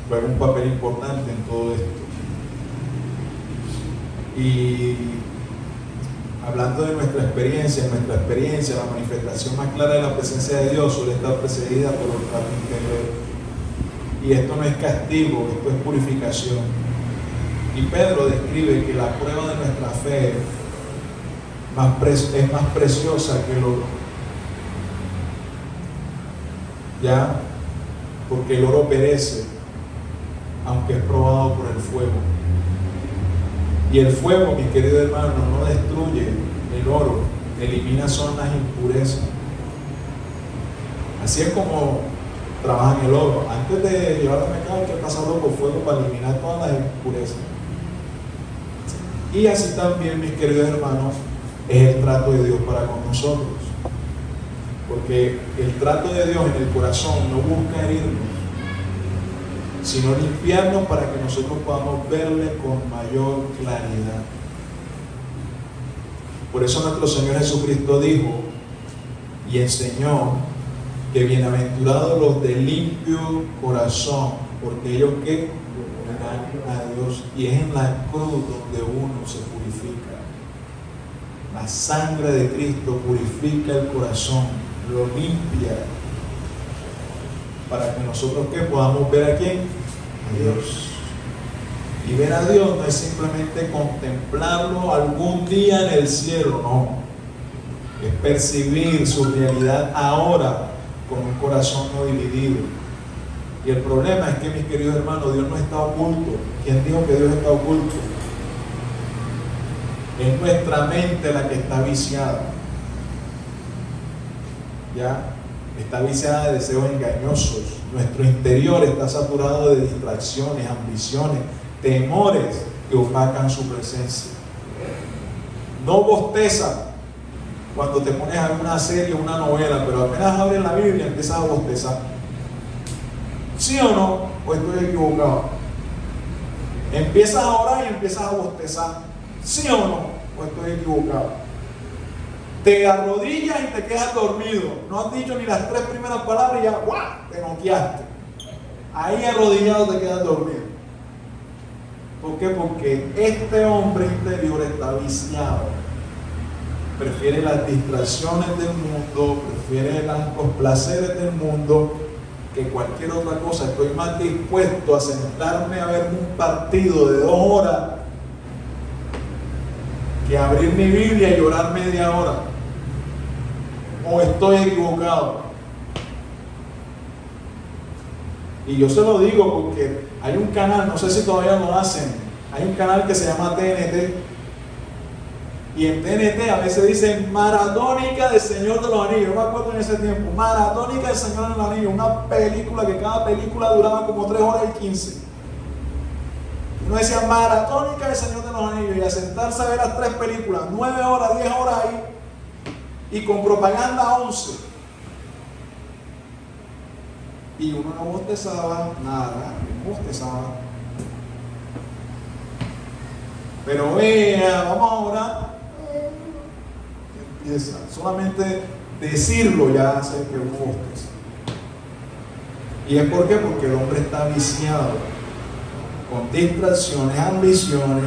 juega un papel importante en todo esto. Y hablando de nuestra experiencia, la manifestación más clara de la presencia de Dios suele estar precedida por el trato interior. Y esto no es castigo, esto es purificación. Y Pedro describe que la prueba de nuestra fe es más preciosa que el oro. ¿Ya? Porque el oro perece, aunque es probado por el fuego. Y el fuego, mi querido hermano, no destruye el oro, elimina son las impurezas. Así es como trabajan el oro. Antes de llevarlo al mercado hay que pasarlo por fuego para eliminar todas las impurezas. Y así también, mis queridos hermanos, es el trato de Dios para con nosotros. Porque el trato de Dios en el corazón no busca herirnos, sino limpiarnos para que nosotros podamos verle con mayor claridad. Por eso nuestro Señor Jesucristo dijo y enseñó que bienaventurados los de limpio corazón, porque ellos que verán a Dios. Y es en la cruz donde uno se purifica. La sangre de Cristo purifica el corazón, lo limpia, para que nosotros que podamos ver a quién, a Dios. Y ver a Dios no es simplemente contemplarlo algún día en el cielo, no, es percibir su realidad ahora con un corazón no dividido. Y el problema es que, mis queridos hermanos, Dios no está oculto. ¿Quién dijo que Dios está oculto? Es nuestra mente la que está viciada. ¿Ya? Está viciada de deseos engañosos. Nuestro interior está saturado de distracciones, ambiciones, temores que opacan su presencia. No bosteza cuando te pones a ver una serie o una novela, pero apenas abres la Biblia empiezas a bostezar. ¿Sí o no? ¿O estoy equivocado? Empiezas a orar y empiezas a bostezar. ¿Sí o no? ¿O estoy equivocado? Te arrodillas y te quedas dormido. No has dicho ni las 3 primeras palabras y ya ¡guau! Te noqueaste. Ahí arrodillado te quedas dormido. ¿Por qué? Porque este hombre interior está viciado. Prefiere las distracciones del mundo, prefiere los placeres del mundo que cualquier otra cosa. Estoy más dispuesto a sentarme a ver un partido de 2 horas que abrir mi Biblia y orar media hora. ¿O estoy equivocado? Y yo se lo digo porque hay un canal, no sé si todavía lo hacen, hay un canal que se llama TNT. Y en TNT a veces dicen maratónica del Señor de los Anillos. Yo me acuerdo en ese tiempo, maratónica del Señor de los Anillos, una película que cada película duraba como 3 horas y 15. Uno decía maratónica del Señor de los Anillos, y a sentarse a ver las 3 películas, 9 horas, 10 horas ahí, y con propaganda 11. Y uno no bostezaba nada, no bostezaba. Pero vea, vamos a orar. Empieza, solamente decirlo ya hace que uno bosteza. ¿Y es por qué? Porque el hombre está viciado con distracciones, ambiciones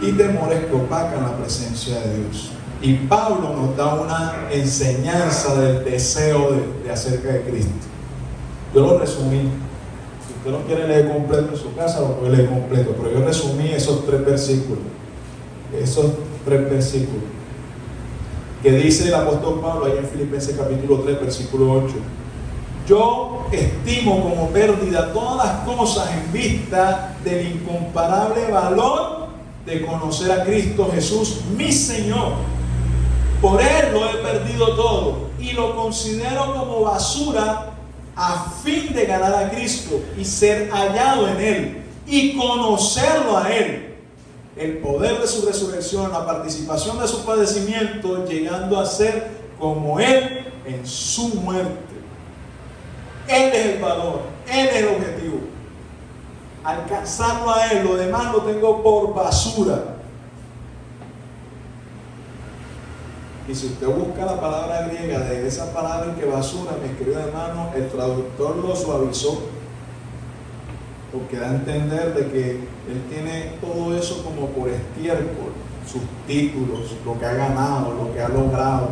y temores que opacan la presencia de Dios. Y Pablo nos da una enseñanza del deseo de acerca de Cristo. Yo lo resumí. Si usted lo quiere leer completo en su casa, lo puede leer completo, pero yo resumí esos 3 versículos. Esos 3 versículos que dice el apóstol Pablo ahí en Filipenses capítulo 3, versículo 8. Yo estimo como pérdida todas las cosas en vista del incomparable valor de conocer a Cristo Jesús, mi Señor. Por Él lo he perdido todo y lo considero como basura a fin de ganar a Cristo y ser hallado en Él y conocerlo a Él, el poder de su resurrección, la participación de su padecimiento, llegando a ser como Él en su muerte. Él es el valor, Él es el objetivo. Alcanzarlo a Él, lo demás lo tengo por basura. Y si usted busca la palabra griega de esa palabra que basura, mis queridos hermanos, el traductor lo suavizó, porque da a entender de que él tiene todo eso como por estiércol, sus títulos, lo que ha ganado, lo que ha logrado.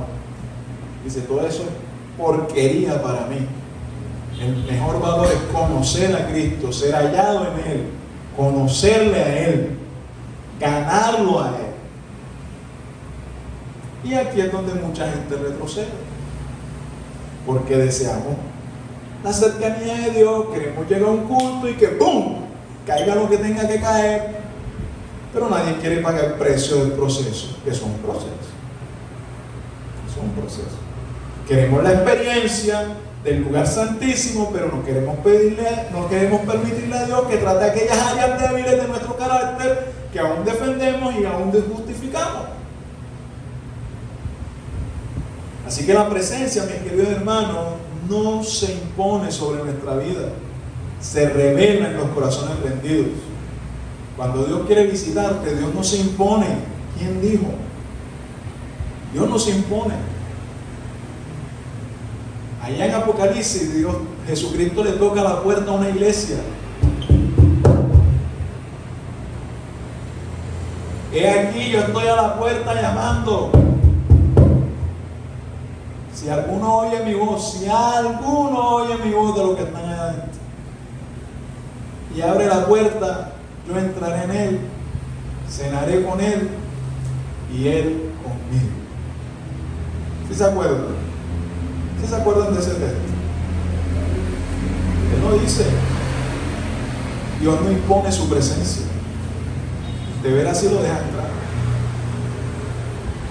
Dice, todo eso es porquería para mí. El mejor valor es conocer a Cristo, ser hallado en Él, conocerle a Él, ganarlo a Él. Y aquí es donde mucha gente retrocede, porque deseamos la cercanía de Dios, queremos llegar a un culto y que ¡pum!, caiga lo que tenga que caer, pero nadie quiere pagar el precio del proceso, que son procesos. Queremos la experiencia del lugar santísimo, pero no queremos permitirle a Dios que trate aquellas áreas débiles de nuestro carácter que aún defendemos y aún justificamos. Así que la presencia, mis queridos hermanos, no se impone sobre nuestra vida, se revela en los corazones rendidos. Cuando Dios quiere visitarte, Dios no se impone. ¿Quién dijo? Dios no se impone. Allá en Apocalipsis, Jesucristo le toca la puerta a una iglesia. He aquí, yo estoy a la puerta llamando. Si alguno oye mi voz, de los que están allá adentro, y abre la puerta, yo entraré en él, cenaré con él y él conmigo. ¿Sí se acuerdan? ¿Sí se acuerdan de ese texto? Él no dice, Dios no impone su presencia, de veras sí lo deja entrar,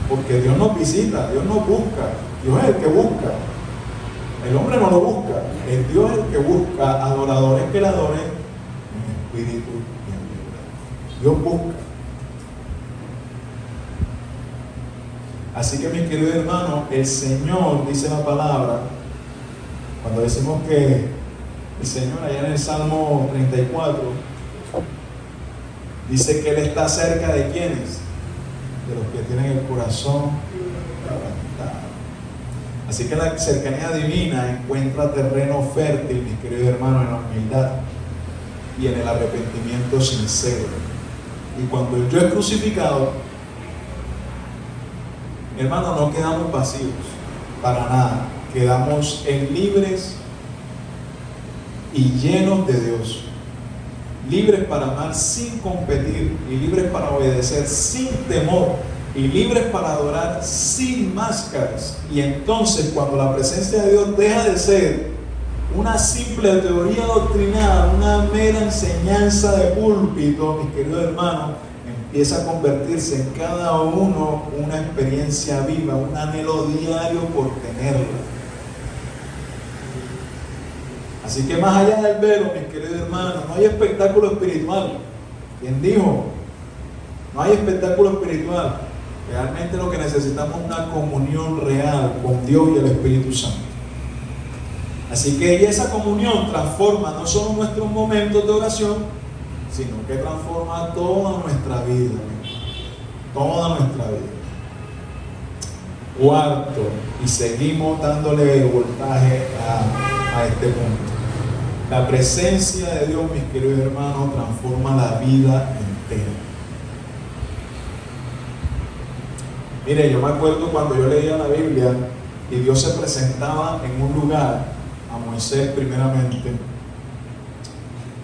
porque Dios nos visita, Dios nos busca, Dios es el que busca, el hombre no lo busca, es Dios el que busca adoradores que le adoren en espíritu y en verdad. Dios busca. Así que, mis queridos hermanos, el Señor, dice la palabra, cuando decimos que el Señor, allá en el Salmo 34, dice que Él está cerca de ¿quiénes? De los que tienen el corazón quebrantado. Así que la cercanía divina encuentra terreno fértil, mis queridos hermanos, en la humildad y en el arrepentimiento sincero. Y cuando el yo es crucificado, hermanos, no quedamos vacíos, para nada. Quedamos libres y llenos de Dios. Libres para amar sin competir, y libres para obedecer sin temor, y libres para adorar sin máscaras. Y entonces, cuando la presencia de Dios deja de ser una simple teoría doctrinal, una mera enseñanza de púlpito, mis queridos hermanos, empieza a convertirse en cada uno una experiencia viva, un anhelo diario por tenerla. Así que más allá del velo, mis queridos hermanos, no hay espectáculo espiritual. ¿Quién dijo? No hay espectáculo espiritual. Realmente lo que necesitamos es una comunión real con Dios y el Espíritu Santo. Así que esa comunión transforma no solo nuestros momentos de oración, sino que transforma toda nuestra vida. Toda nuestra vida. Cuarto, y seguimos dándole voltaje a este punto. La presencia de Dios, mis queridos hermanos, transforma la vida entera. Mire, yo me acuerdo cuando yo leía la Biblia y Dios se presentaba en un lugar a Moisés primeramente,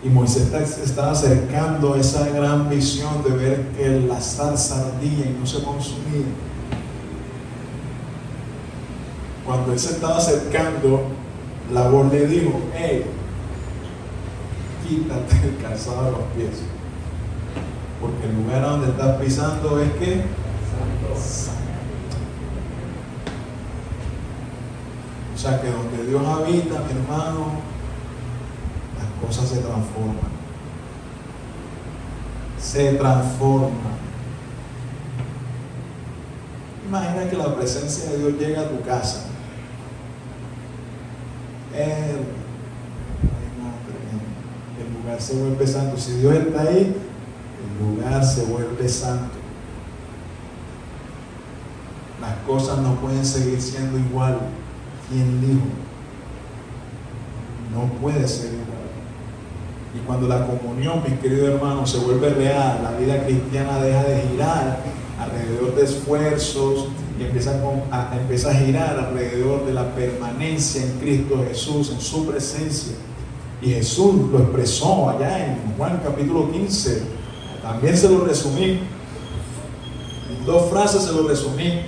y Moisés estaba acercando esa gran visión de ver que la zarza ardía y no se consumía. Cuando él se estaba acercando, la voz le dijo: hey, quítate el calzado de los pies, porque el lugar donde estás pisando es que santo. O sea que donde Dios habita, mi hermano, las cosas se transforman. Se transforman. Imagina que la presencia de Dios llega a tu casa. El lugar se vuelve santo. Si Dios está ahí, el lugar se vuelve santo. Las cosas no pueden seguir siendo igual. ¿Quién dijo? No puede ser igual. Y cuando la comunión, mis queridos hermanos, se vuelve real, la vida cristiana deja de girar alrededor de esfuerzos y empieza a girar alrededor de la permanencia en Cristo Jesús, en su presencia. Y Jesús lo expresó allá en Juan capítulo 15. También se lo resumí. En 2 frases se lo resumí.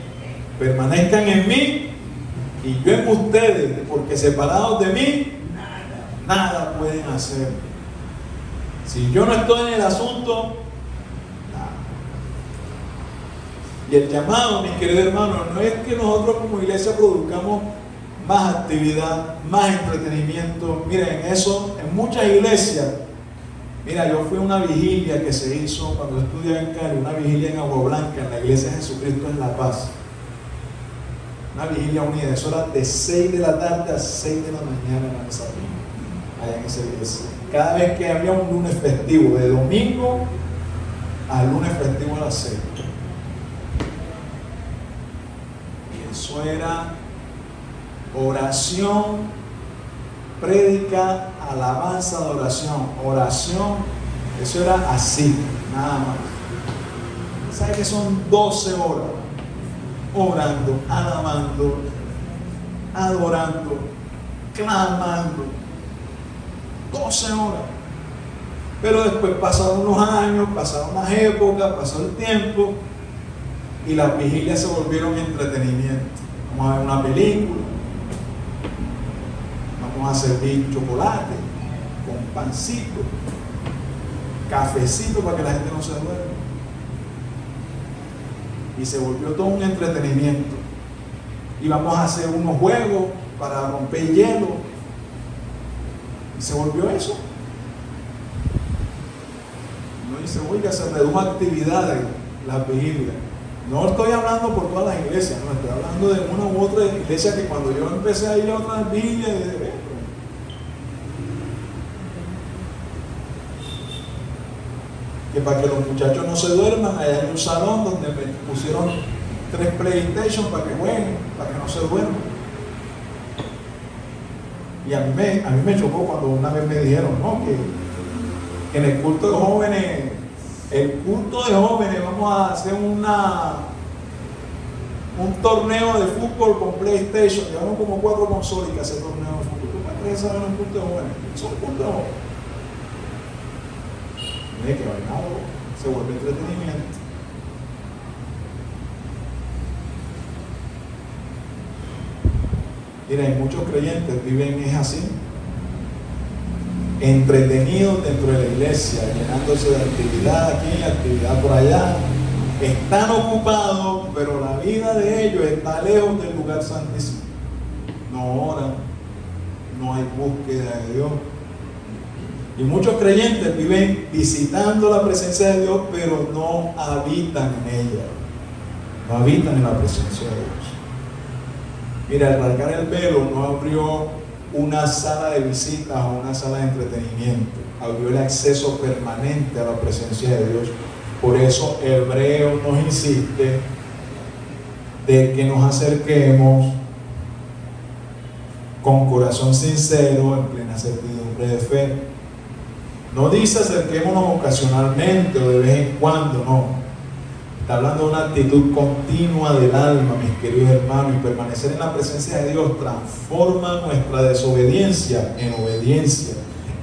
permanezcan en mí y yo en ustedes, porque separados de mí, nada pueden hacer. Si yo no estoy en el asunto, nada. Y el llamado, mis queridos hermanos, no es que nosotros como iglesia produzcamos más actividad, más entretenimiento. Miren, eso en muchas iglesias. Mira, yo fui a una vigilia que se hizo cuando estudiaba en Cali, una vigilia en Agua Blanca, en la iglesia de Jesucristo en La Paz. Una vigilia unida, eso era de 6 de la tarde a 6 de la mañana en esa vigilia, allá en esa iglesia. Cada vez que había un lunes festivo, de domingo al lunes festivo a las 6. Y eso era oración, prédica, alabanza, adoración, oración, eso era así, nada más. ¿Sabes que son 12 horas? Orando, alabando, adorando, clamando, 12 horas. Pero después pasaron unos años, pasaron unas épocas, pasó el tiempo y las vigilias se volvieron entretenimiento. Vamos a ver una película, vamos a servir chocolate con pancito, cafecito para que la gente no se duerma. Y se volvió todo un entretenimiento. Y vamos a hacer unos juegos para romper hielo. Y se volvió eso. Uno dice, oiga, se redujo actividades, las vigilias. No estoy hablando por todas las iglesias, no, estoy hablando de una u otra iglesia que cuando yo empecé a ir a otras vigilias, que para que los muchachos no se duerman, allá hay un salón donde me pusieron 3 PlayStation para que jueguen, para que no se duerman. Y a mí me chocó cuando una vez me dijeron, no, que en el culto de jóvenes vamos a hacer un torneo de fútbol con PlayStation. Llevaron como 4 consolas y que hacer torneo de fútbol. ¿Tú me crees saber un culto de jóvenes? Eso es un culto de jóvenes. Que bailado se vuelve entretenimiento. Mira, hay muchos creyentes viven es así, entretenidos dentro de la iglesia, llenándose de actividad aquí, actividad por allá. Están ocupados, pero la vida de ellos está lejos del lugar santísimo. No oran, no hay búsqueda de Dios. Y muchos creyentes viven visitando la presencia de Dios, pero no habitan en ella. No habitan en la presencia de Dios. Mira, el rasgar el velo no abrió una sala de visitas o una sala de entretenimiento. Abrió el acceso permanente a la presencia de Dios. Por eso Hebreos nos insiste de que nos acerquemos con corazón sincero, en plena certidumbre de fe. No dice acerquémonos ocasionalmente o de vez en cuando, no. Está hablando de una actitud continua del alma, mis queridos hermanos, y permanecer en la presencia de Dios transforma nuestra desobediencia en obediencia.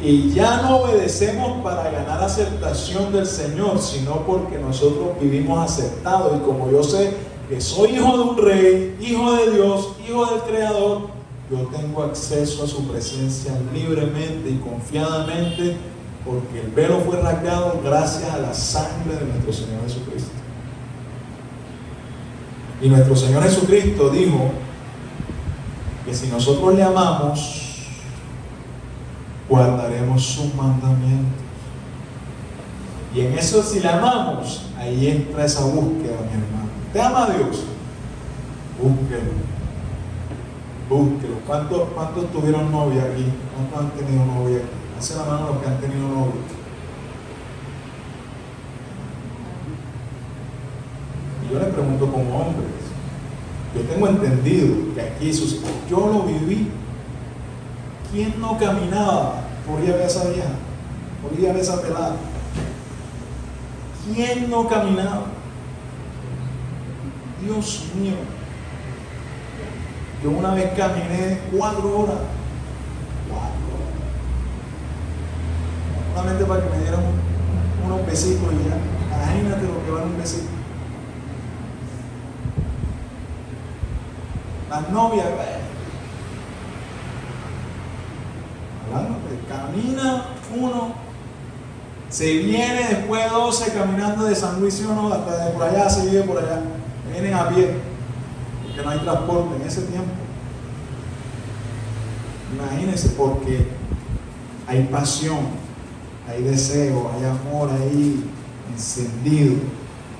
Y ya no obedecemos para ganar aceptación del Señor, sino porque nosotros vivimos aceptados. Y como yo sé que soy hijo de un rey, hijo de Dios, hijo del Creador, yo tengo acceso a su presencia libremente y confiadamente, porque el velo fue rasgado gracias a la sangre de nuestro Señor Jesucristo. Y nuestro Señor Jesucristo dijo que si nosotros le amamos, guardaremos sus mandamientos. Y en eso, si le amamos, ahí entra esa búsqueda, mi hermano. ¿Te ama a Dios? Búsquelo. Búsquelo. ¿Cuántos tuvieron novia aquí? ¿Cuántos han tenido novia aquí? Hace la mano los que han tenido novio. Y yo les pregunto como hombres, yo tengo entendido que aquí yo lo viví. ¿Quién no caminaba por ir a ver a esa vieja? Por ir a ver a esa pelada. ¿Quién no caminaba? Dios mío. Yo una vez caminé 4 horas. Solamente para que me dieran unos besitos y ya. Imagínate lo que vale un besito. Las novias, hablando, camina uno, se viene después de 12 caminando de San Luis, ¿no? Hasta de por allá, se vive por allá, vienen a pie, porque no hay transporte en ese tiempo. Imagínense, porque hay pasión, hay deseo, hay amor ahí encendido.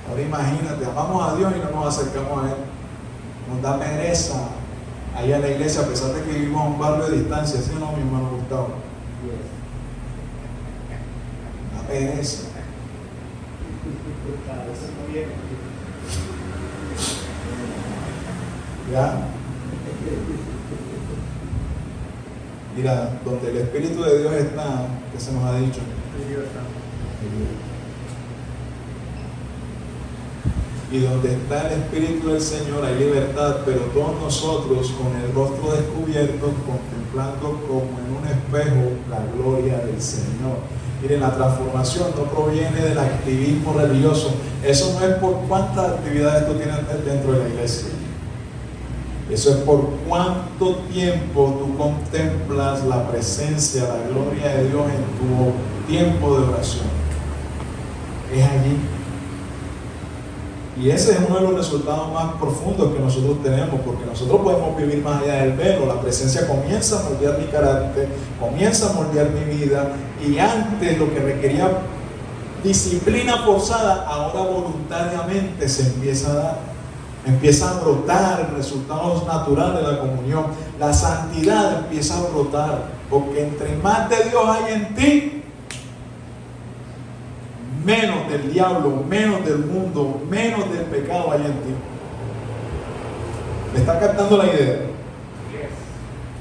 Ahora imagínate, amamos a Dios y no nos acercamos a Él. Nos da pereza ahí a la iglesia, a pesar de que vivimos a un barrio de distancia, ¿sí o no, mi hermano Gustavo? Da pereza. ¿Ya? Mira, donde el Espíritu de Dios está, ¿qué se nos ha dicho? Y donde está el Espíritu del Señor hay libertad, pero todos nosotros con el rostro descubierto, contemplando como en un espejo la gloria del Señor. Miren, la transformación no proviene del activismo religioso. Eso no es por cuántas actividades tú tienes dentro de la iglesia. Eso es por cuánto tiempo tú contemplas la presencia, la gloria de Dios en tu tiempo de oración. Es allí. Y ese es uno de los resultados más profundos que nosotros tenemos, porque nosotros podemos vivir más allá del velo. La presencia comienza a moldear mi carácter, comienza a moldear mi vida, y antes lo que requería disciplina forzada, ahora voluntariamente se empieza a dar. Empieza a brotar resultados naturales de la comunión. La santidad empieza a brotar, porque entre más de Dios hay en ti, menos del diablo, menos del mundo, menos del pecado hay en ti. ¿Me está captando la idea?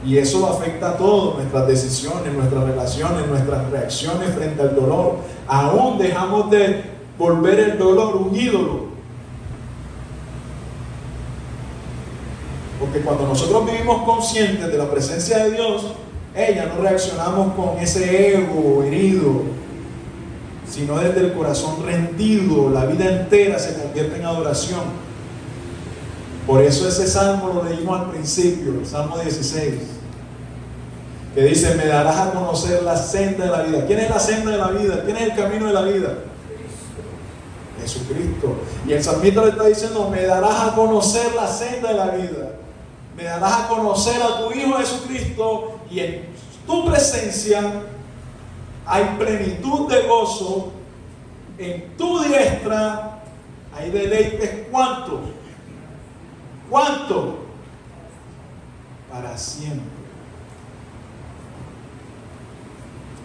Y eso afecta a todo, nuestras decisiones, nuestras relaciones, nuestras reacciones frente al dolor. Aún dejamos de volver el dolor un ídolo. Porque cuando nosotros vivimos conscientes de la presencia de Dios, ya no reaccionamos con ese ego herido, sino desde el corazón rendido. La vida entera se convierte en adoración. Por eso ese salmo lo leímos al principio, el Salmo 16, que dice: me darás a conocer la senda de la vida. ¿Quién es la senda de la vida? ¿Quién es el camino de la vida? Jesucristo. Y el salmista le está diciendo: me darás a conocer la senda de la vida. Me darás a conocer a tu Hijo Jesucristo, y en tu presencia hay plenitud de gozo, en tu diestra hay deleites. ¿Cuánto? ¿Cuánto? Para siempre.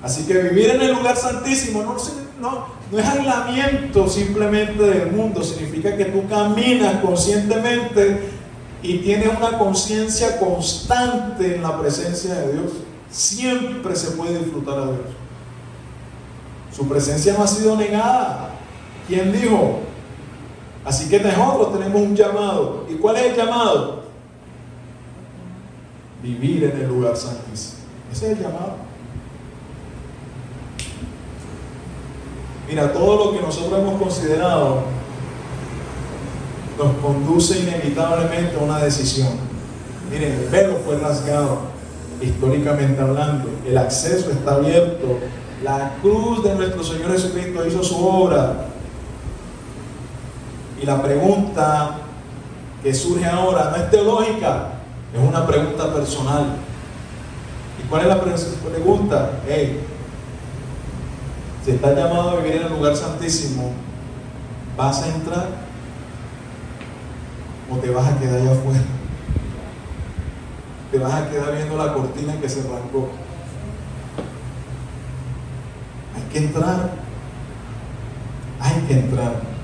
Así que vivir en el lugar santísimo no es aislamiento simplemente del mundo, significa que tú caminas conscientemente y tienes una conciencia constante en la presencia de Dios. Siempre se puede disfrutar a Dios. Su presencia no ha sido negada. ¿Quién dijo? Así que nosotros tenemos un llamado. ¿Y cuál es el llamado? Vivir en el lugar santísimo. Ese es el llamado. Mira, todo lo que nosotros hemos considerado nos conduce inevitablemente a una decisión. Miren, el velo fue rasgado, históricamente hablando. El acceso está abierto. La cruz de nuestro Señor Jesucristo hizo su obra. Y la pregunta que surge ahora no es teológica, es una pregunta personal. ¿Y cuál es la pregunta? Si estás llamado a vivir en el lugar santísimo, ¿vas a entrar o te vas a quedar allá afuera? Te vas a quedar viendo la cortina que se arrancó. Hay que entrar. Hay que entrar.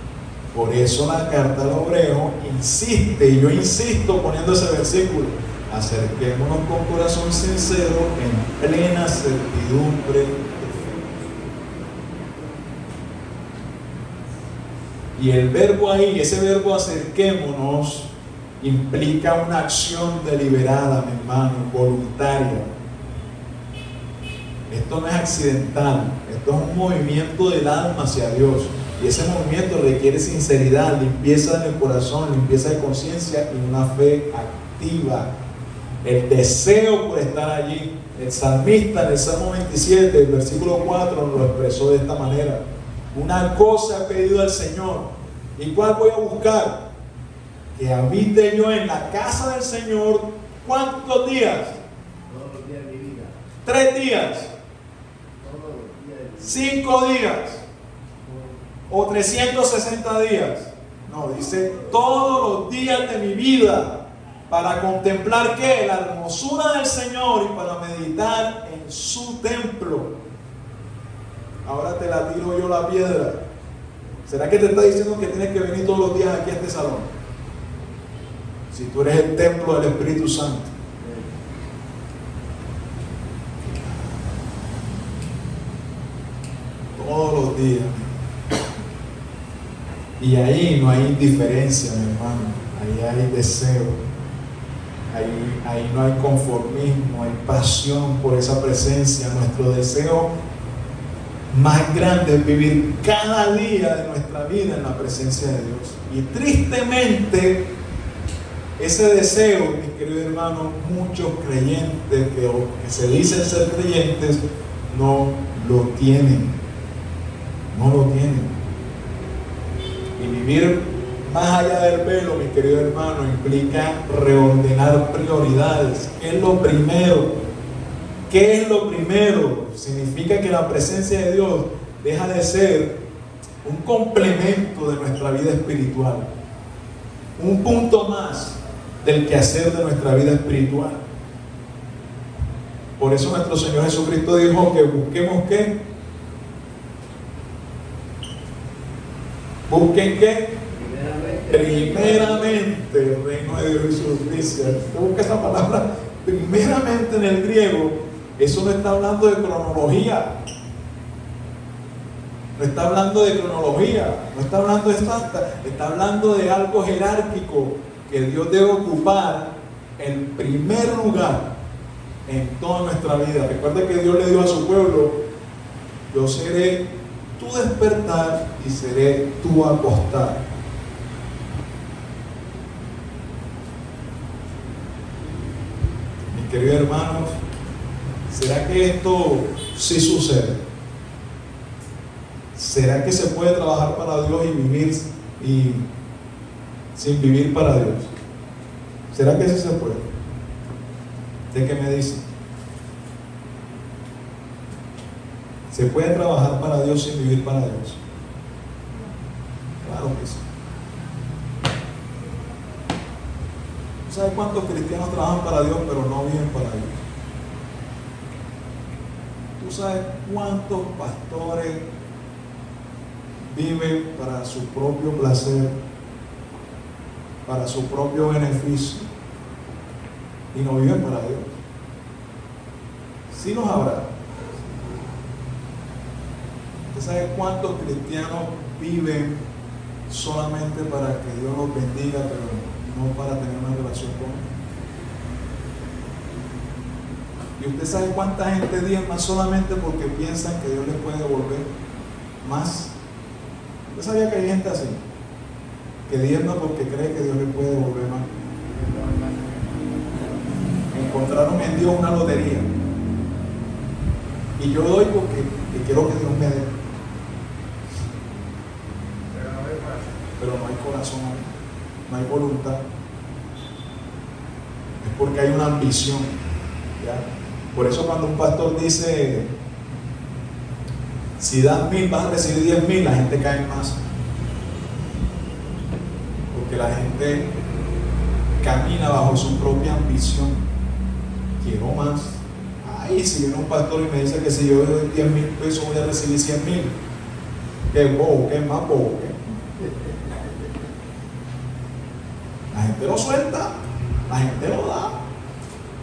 Por eso la carta al Hebreo insiste, y yo insisto poniendo ese versículo: acerquémonos con corazón sincero, en plena certidumbre de fe. Y el verbo ahí, ese verbo acerquémonos, implica una acción deliberada, mi hermano, voluntaria. Esto no es accidental, esto es un movimiento del alma hacia Dios. Y ese movimiento requiere sinceridad, limpieza en el corazón, limpieza de conciencia y una fe activa el deseo por estar allí. El salmista en el Salmo 27, el versículo 4, lo expresó de esta manera: una cosa he pedido al Señor, ¿y cuál voy a buscar? Que habite yo en la casa del Señor. ¿Cuántos días? Todos los días de mi vida. 3 días, Todos los días de mi vida. 5 días o 360 días. No, dice todos los días de mi vida, para contemplar ¿qué? La hermosura del Señor y para meditar en su templo. Ahora te la tiro yo la piedra. ¿Será que te está diciendo que tienes que venir todos los días aquí a este salón? Si tú eres el templo del Espíritu Santo. Todos los días. Y ahí no hay indiferencia, mi hermano. Ahí hay deseo. Ahí no hay conformismo, hay pasión por esa presencia. Nuestro deseo más grande es vivir cada día de nuestra vida en la presencia de Dios. Y tristemente, ese deseo, mis queridos hermanos, muchos creyentes que se dicen ser creyentes, no lo tienen. No lo tienen. Y vivir más allá del velo, mi querido hermano, implica reordenar prioridades. ¿Qué es lo primero? ¿Qué es lo primero? Significa que la presencia de Dios deja de ser un complemento de nuestra vida espiritual, un punto más del quehacer de nuestra vida espiritual. Por eso nuestro Señor Jesucristo dijo que busquemos ¿qué? ¿Busquen qué? Primeramente el reino de Dios y su justicia. Usted busca esa palabra primeramente en el griego. Eso no está hablando de cronología. No está hablando de cronología. No está hablando de exacta. Está hablando de algo jerárquico que Dios debe ocupar el primer lugar en toda nuestra vida. Recuerda que Dios le dio a su pueblo: yo seré tu despertar y seré tu acostar. Queridos hermanos, ¿será que esto sí sucede? ¿Será que se puede trabajar para Dios y vivir sin vivir para Dios? ¿Será que sí se puede? ¿De qué me dicen? ¿Se puede trabajar para Dios sin vivir para Dios? Claro que sí. ¿Sabes cuántos cristianos trabajan para Dios pero no viven para Dios? ¿Tú sabes cuántos pastores viven para su propio placer, para su propio beneficio y no viven para Dios? Sí los habrá. ¿Usted sabe cuántos cristianos viven solamente para que Dios los bendiga, pero no para tener una relación con Él? Y usted sabe cuánta gente diezma solamente porque piensan que Dios les puede devolver más. ¿Usted sabía que hay gente así? Que diezma porque cree que Dios les puede devolver más. Encontraron en Dios una lotería. Y yo doy porque quiero que Dios me dé. Pero no hay corazón, no hay voluntad. Es porque hay una ambición, ¿ya? Por eso cuando un pastor dice: si das 1000 vas a recibir 10,000, la gente cae más. Porque la gente camina bajo su propia ambición. Quiero más. Ay, si viene un pastor y me dice que si yo doy 10,000 pesos voy a recibir 100,000. Qué bobo, qué más bobo, ¿qué? La gente lo suelta, la gente lo da,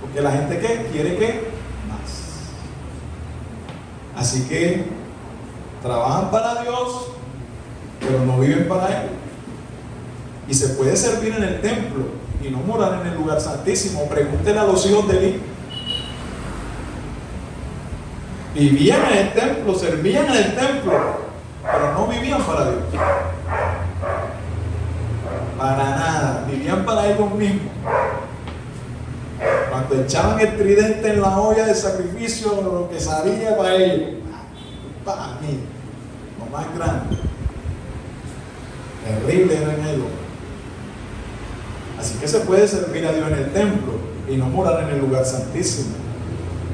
porque la gente ¿qué? Quiere ¿qué? Más. Así que trabajan para Dios, pero no viven para Él. Y se puede servir en el templo y no morar en el lugar santísimo. Pregúntenle a los hijos de Eli. Vivían en el templo, servían en el templo, pero no vivían para Dios. Para nada, vivían para ellos mismos. le echaban el tridente en la olla de sacrificio, lo que sabía para ellos. Para mí, lo más grande. Terrible era en ellos. Así que se puede servir a Dios en el templo y no morar en el lugar santísimo.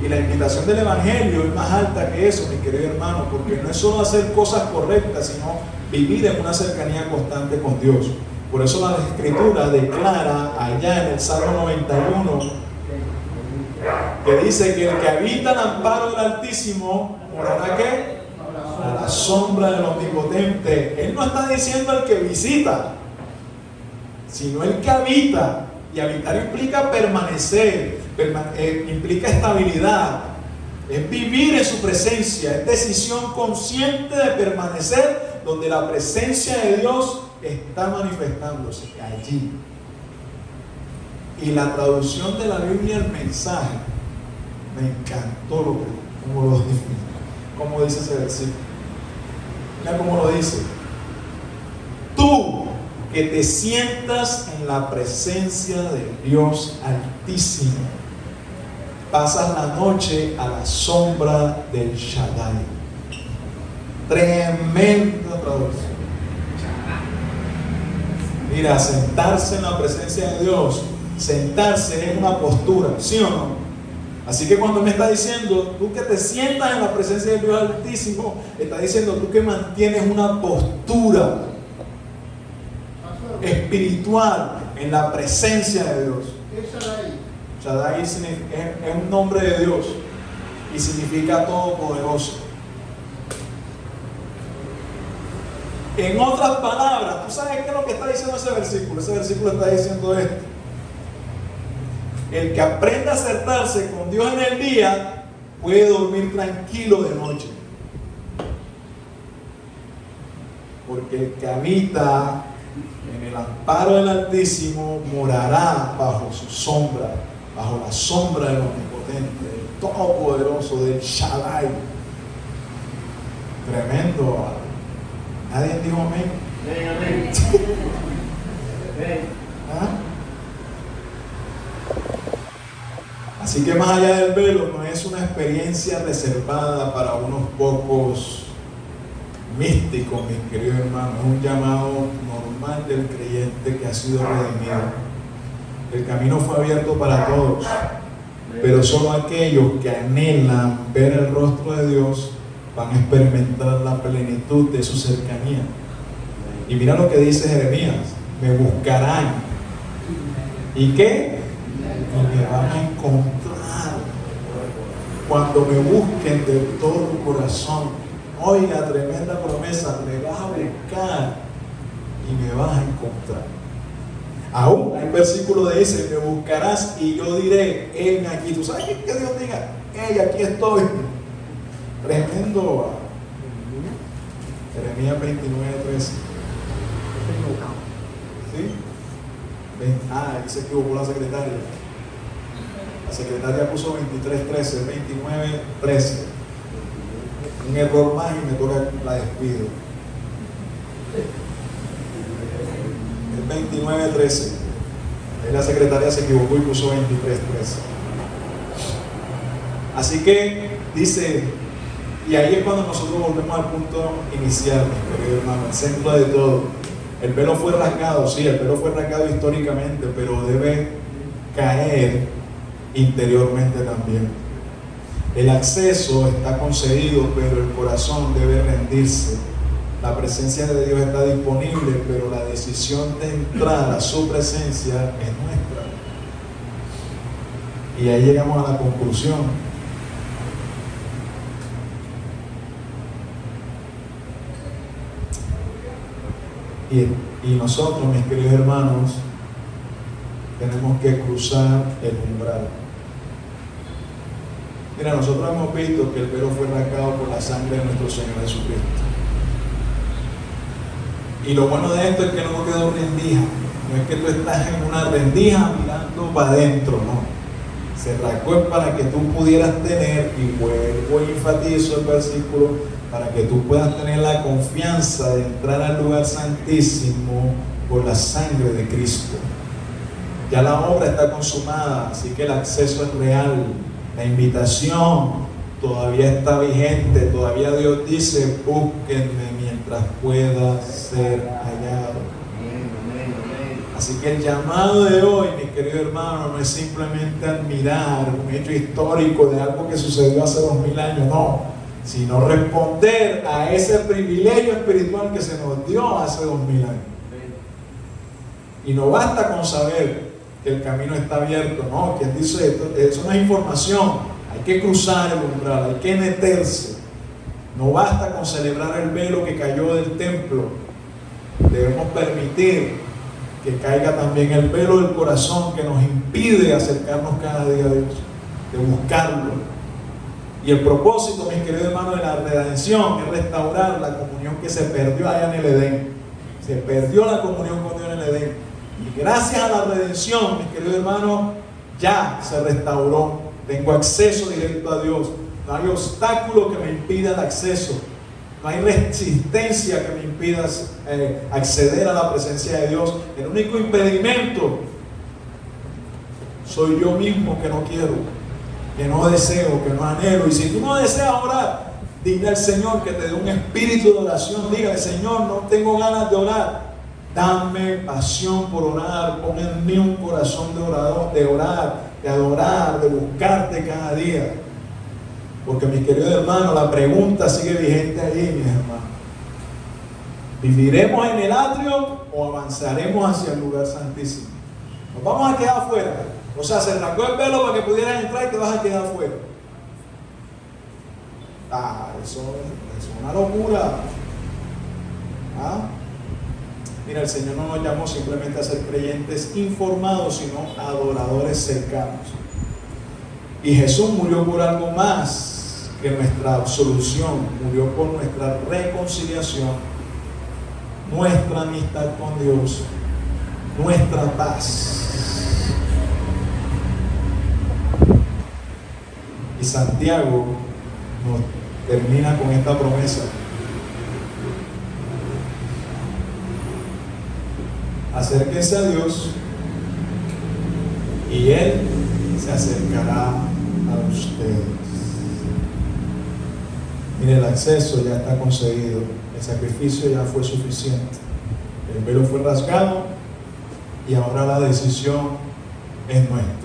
Y la invitación del Evangelio es más alta que eso, mi querido hermano, porque no es solo hacer cosas correctas, sino vivir en una cercanía constante con Dios. Por eso la Escritura declara allá en el Salmo 91 que dice que el que habita al amparo del Altísimo morará ¿qué? A la sombra del Omnipotente. Él no está diciendo el que visita, sino el que habita. Y habitar implica permanecer, implica estabilidad, es vivir en su presencia, es decisión consciente de permanecer donde la presencia de Dios está manifestándose allí. Y la traducción de la Biblia, el mensaje, me encantó como dice ese versículo. Mira cómo lo dice. Tú que te sientas en la presencia del Dios Altísimo, pasas la noche a la sombra del Shaddai. Tremenda traducción. Mira, sentarse en la presencia de Dios, sentarse es una postura, ¿sí o no? Así que cuando me está diciendo, tú que te sientas en la presencia del Dios Altísimo, está diciendo tú que mantienes una postura espiritual en la presencia de Dios. ¿Qué es Shaddai? Shaddai es un nombre de Dios y significa todopoderoso. En otras palabras, ¿tú sabes qué es lo que está diciendo ese versículo? Ese versículo está diciendo esto: el que aprenda a acertarse con Dios en el día puede dormir tranquilo de noche, porque el que habita en el amparo del Altísimo morará bajo su sombra, bajo la sombra del Omnipotente, del Todopoderoso, del Shaddai. Tremendo. ¿Nadie dijo amén? Amén. ¿Ah? Así que más allá del velo, no es una experiencia reservada para unos pocos místicos, mis queridos hermanos. Es un llamado normal del creyente que ha sido redimido. El camino fue abierto para todos, pero solo aquellos que anhelan ver el rostro de Dios van a experimentar la plenitud de su cercanía. Y mira lo que dice Jeremías: me buscarán. ¿Y qué? Y me van a encontrar cuando me busquen de todo corazón. Oiga, tremenda promesa: me vas a buscar y me vas a encontrar. Aún hay versículo que dice: me buscarás y yo diré, heme aquí. ¿Tú sabes que Dios diga, hey, aquí estoy? Tremendo. Jeremías 29:13. ¿Sí? Ahí se equivocó la secretaria. La secretaria puso 23:13, 29:13. Un error más y me toca la despido. El 29:13. Ahí la secretaria se equivocó y puso 23:13. Así que dice, y ahí es cuando nosotros volvemos al punto inicial, mi querido hermano, el centro de todo. El velo fue rasgado, sí, el velo fue rasgado históricamente, pero debe caer interiormente también. El acceso está concedido, pero el corazón debe rendirse. La presencia de Dios está disponible, pero la decisión de entrar a su presencia es nuestra. Y ahí llegamos a la conclusión. Y nosotros, mis queridos hermanos, tenemos que cruzar el umbral. Mira, nosotros hemos visto que el velo fue rasgado por la sangre de nuestro Señor Jesucristo. Y lo bueno de esto es que no quedó rendija. No es que tú estás en una rendija mirando para adentro, no. Se rasgó para que tú pudieras tener, y vuelvo y enfatizo el versículo, para que tú puedas tener la confianza de entrar al lugar santísimo por la sangre de Cristo. Ya la obra está consumada, así que el acceso es real. La invitación todavía está vigente. Todavía Dios dice: búsquenme mientras pueda ser hallado. Así que el llamado de hoy, mi querido hermano, no es simplemente admirar un hecho histórico de algo que sucedió hace 2000 años, no, sino responder a ese privilegio espiritual que se nos dio hace 2000 años. Y no basta con saber que el camino está abierto, no, quien dice esto, eso no es información, hay que cruzar el umbral, hay que meterse. No basta con celebrar el velo que cayó del templo, debemos permitir que caiga también el velo del corazón que nos impide acercarnos cada día a Dios, de buscarlo. Y el propósito, mis queridos hermanos, de la redención es restaurar la comunión que se perdió allá en el Edén. Se perdió la comunión con Dios en el Edén. Y gracias a la redención, mis queridos hermanos, ya se restauró. Tengo acceso directo a Dios. No hay obstáculo que me impida el acceso. No hay resistencia que me impida acceder a la presencia de Dios. El único impedimento soy yo mismo, que no quiero, que no deseo, que no anhelo. Y si tú no deseas orar, dile al Señor que te dé un espíritu de oración. Dígale: Señor, no tengo ganas de orar, dame pasión por orar. Pon en mí un corazón de orador, de orar, de adorar, de buscarte cada día. Porque, mis queridos hermanos, la pregunta sigue vigente allí, mis hermanos: ¿viviremos en el atrio o avanzaremos hacia el lugar santísimo? Nos vamos a quedar afuera. O sea, se arrancó el velo para que pudieras entrar y te vas a quedar afuera. Eso es una locura. Mira, el Señor no nos llamó simplemente a ser creyentes informados, sino adoradores cercanos. Y Jesús murió por algo más que nuestra absolución. Murió por nuestra reconciliación, nuestra amistad con Dios, nuestra paz. Y Santiago nos termina con esta promesa: acérquense a Dios y Él se acercará a ustedes. Mire, el acceso ya está concedido, el sacrificio ya fue suficiente, el velo fue rasgado y ahora la decisión es nuestra.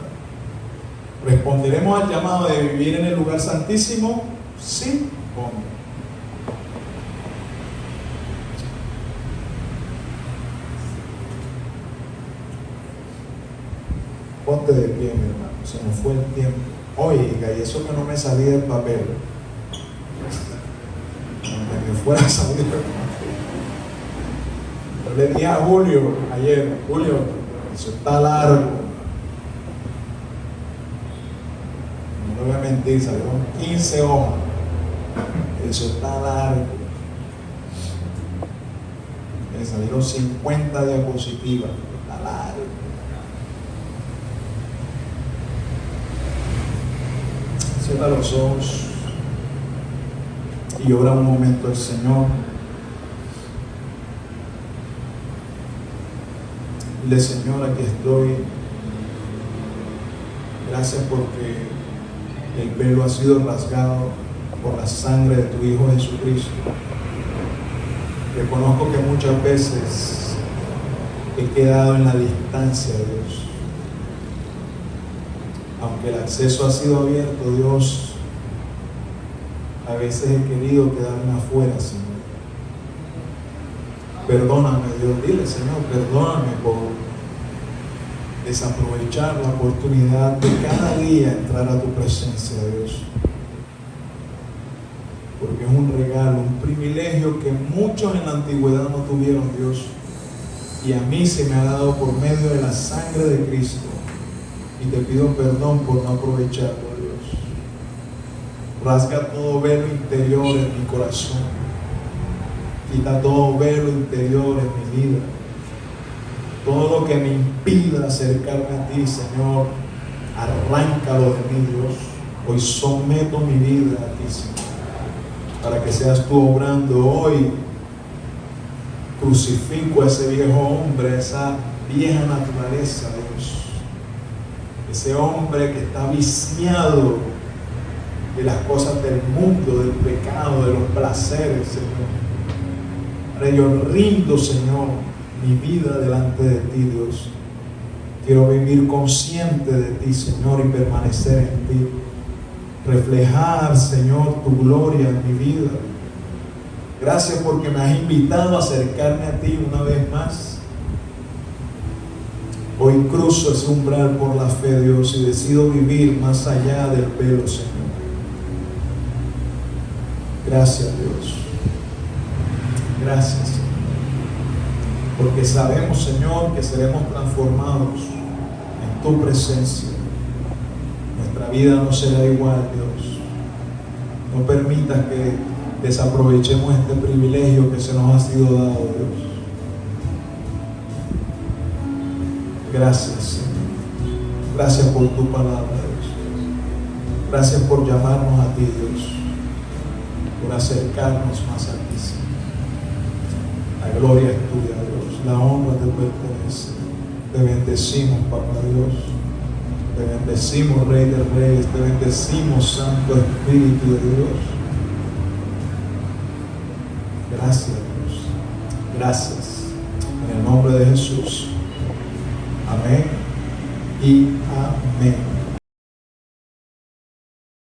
¿Responderemos al llamado de vivir en el lugar santísimo? ¿Sí o no? Ponte de pie, mi hermano, se nos fue el tiempo. Oiga, y eso que no me salía del papel. Que fuera a salir. Yo le dije a Julio ayer: Julio, eso está largo. No le voy a mentir, salieron 15 hojas. Eso está largo. Me salieron 50 diapositivas. Está largo. Cierra los ojos y ora un momento al Señor. Dile: Señor, aquí estoy. Gracias porque el velo ha sido rasgado por la sangre de tu Hijo Jesucristo. Reconozco que muchas veces he quedado en la distancia de Dios. Aunque el acceso ha sido abierto, Dios, a veces he querido quedarme afuera, Señor. Perdóname, Dios. Dile: Señor, perdóname por desaprovechar la oportunidad de cada día entrar a tu presencia, Dios. Porque es un regalo, un privilegio que muchos en la antigüedad no tuvieron, Dios. Y a mí se me ha dado por medio de la sangre de Cristo. Y te pido perdón por no aprovecharlo, Dios. Rasga todo velo interior en mi corazón. Quita todo velo interior en mi vida. Todo lo que me impida acercarme a ti, Señor, arráncalo de mí, Dios. Hoy someto mi vida a ti, Señor, para que seas tú obrando hoy. Crucifico a ese viejo hombre, esa vieja naturaleza, Dios. ese hombre que está viciado de las cosas del mundo, del pecado, de los placeres, Señor. Ahora yo rindo, Señor, mi vida delante de ti, Dios. Quiero vivir consciente de ti, Señor, y permanecer en ti. Reflejar, Señor, tu gloria en mi vida. Gracias porque me has invitado a acercarme a ti una vez más. Hoy cruzo ese umbral por la fe, Dios, y decido vivir más allá del velo, Señor. Gracias, Dios. Gracias, Señor. Porque sabemos, Señor, que seremos transformados en tu presencia. Nuestra vida no será igual, Dios. No permitas que desaprovechemos este privilegio que se nos ha sido dado, Dios. Gracias, Señor. Gracias por tu palabra, Dios. Gracias por llamarnos a ti, Dios. Por acercarnos más a ti, Señor. La gloria es tuya, Dios. La honra te pertenece. Te bendecimos, Papá Dios. Te bendecimos, Rey de Reyes. Te bendecimos, Santo Espíritu de Dios. Gracias, Dios. Gracias. En el nombre de Jesús. Amén y amén.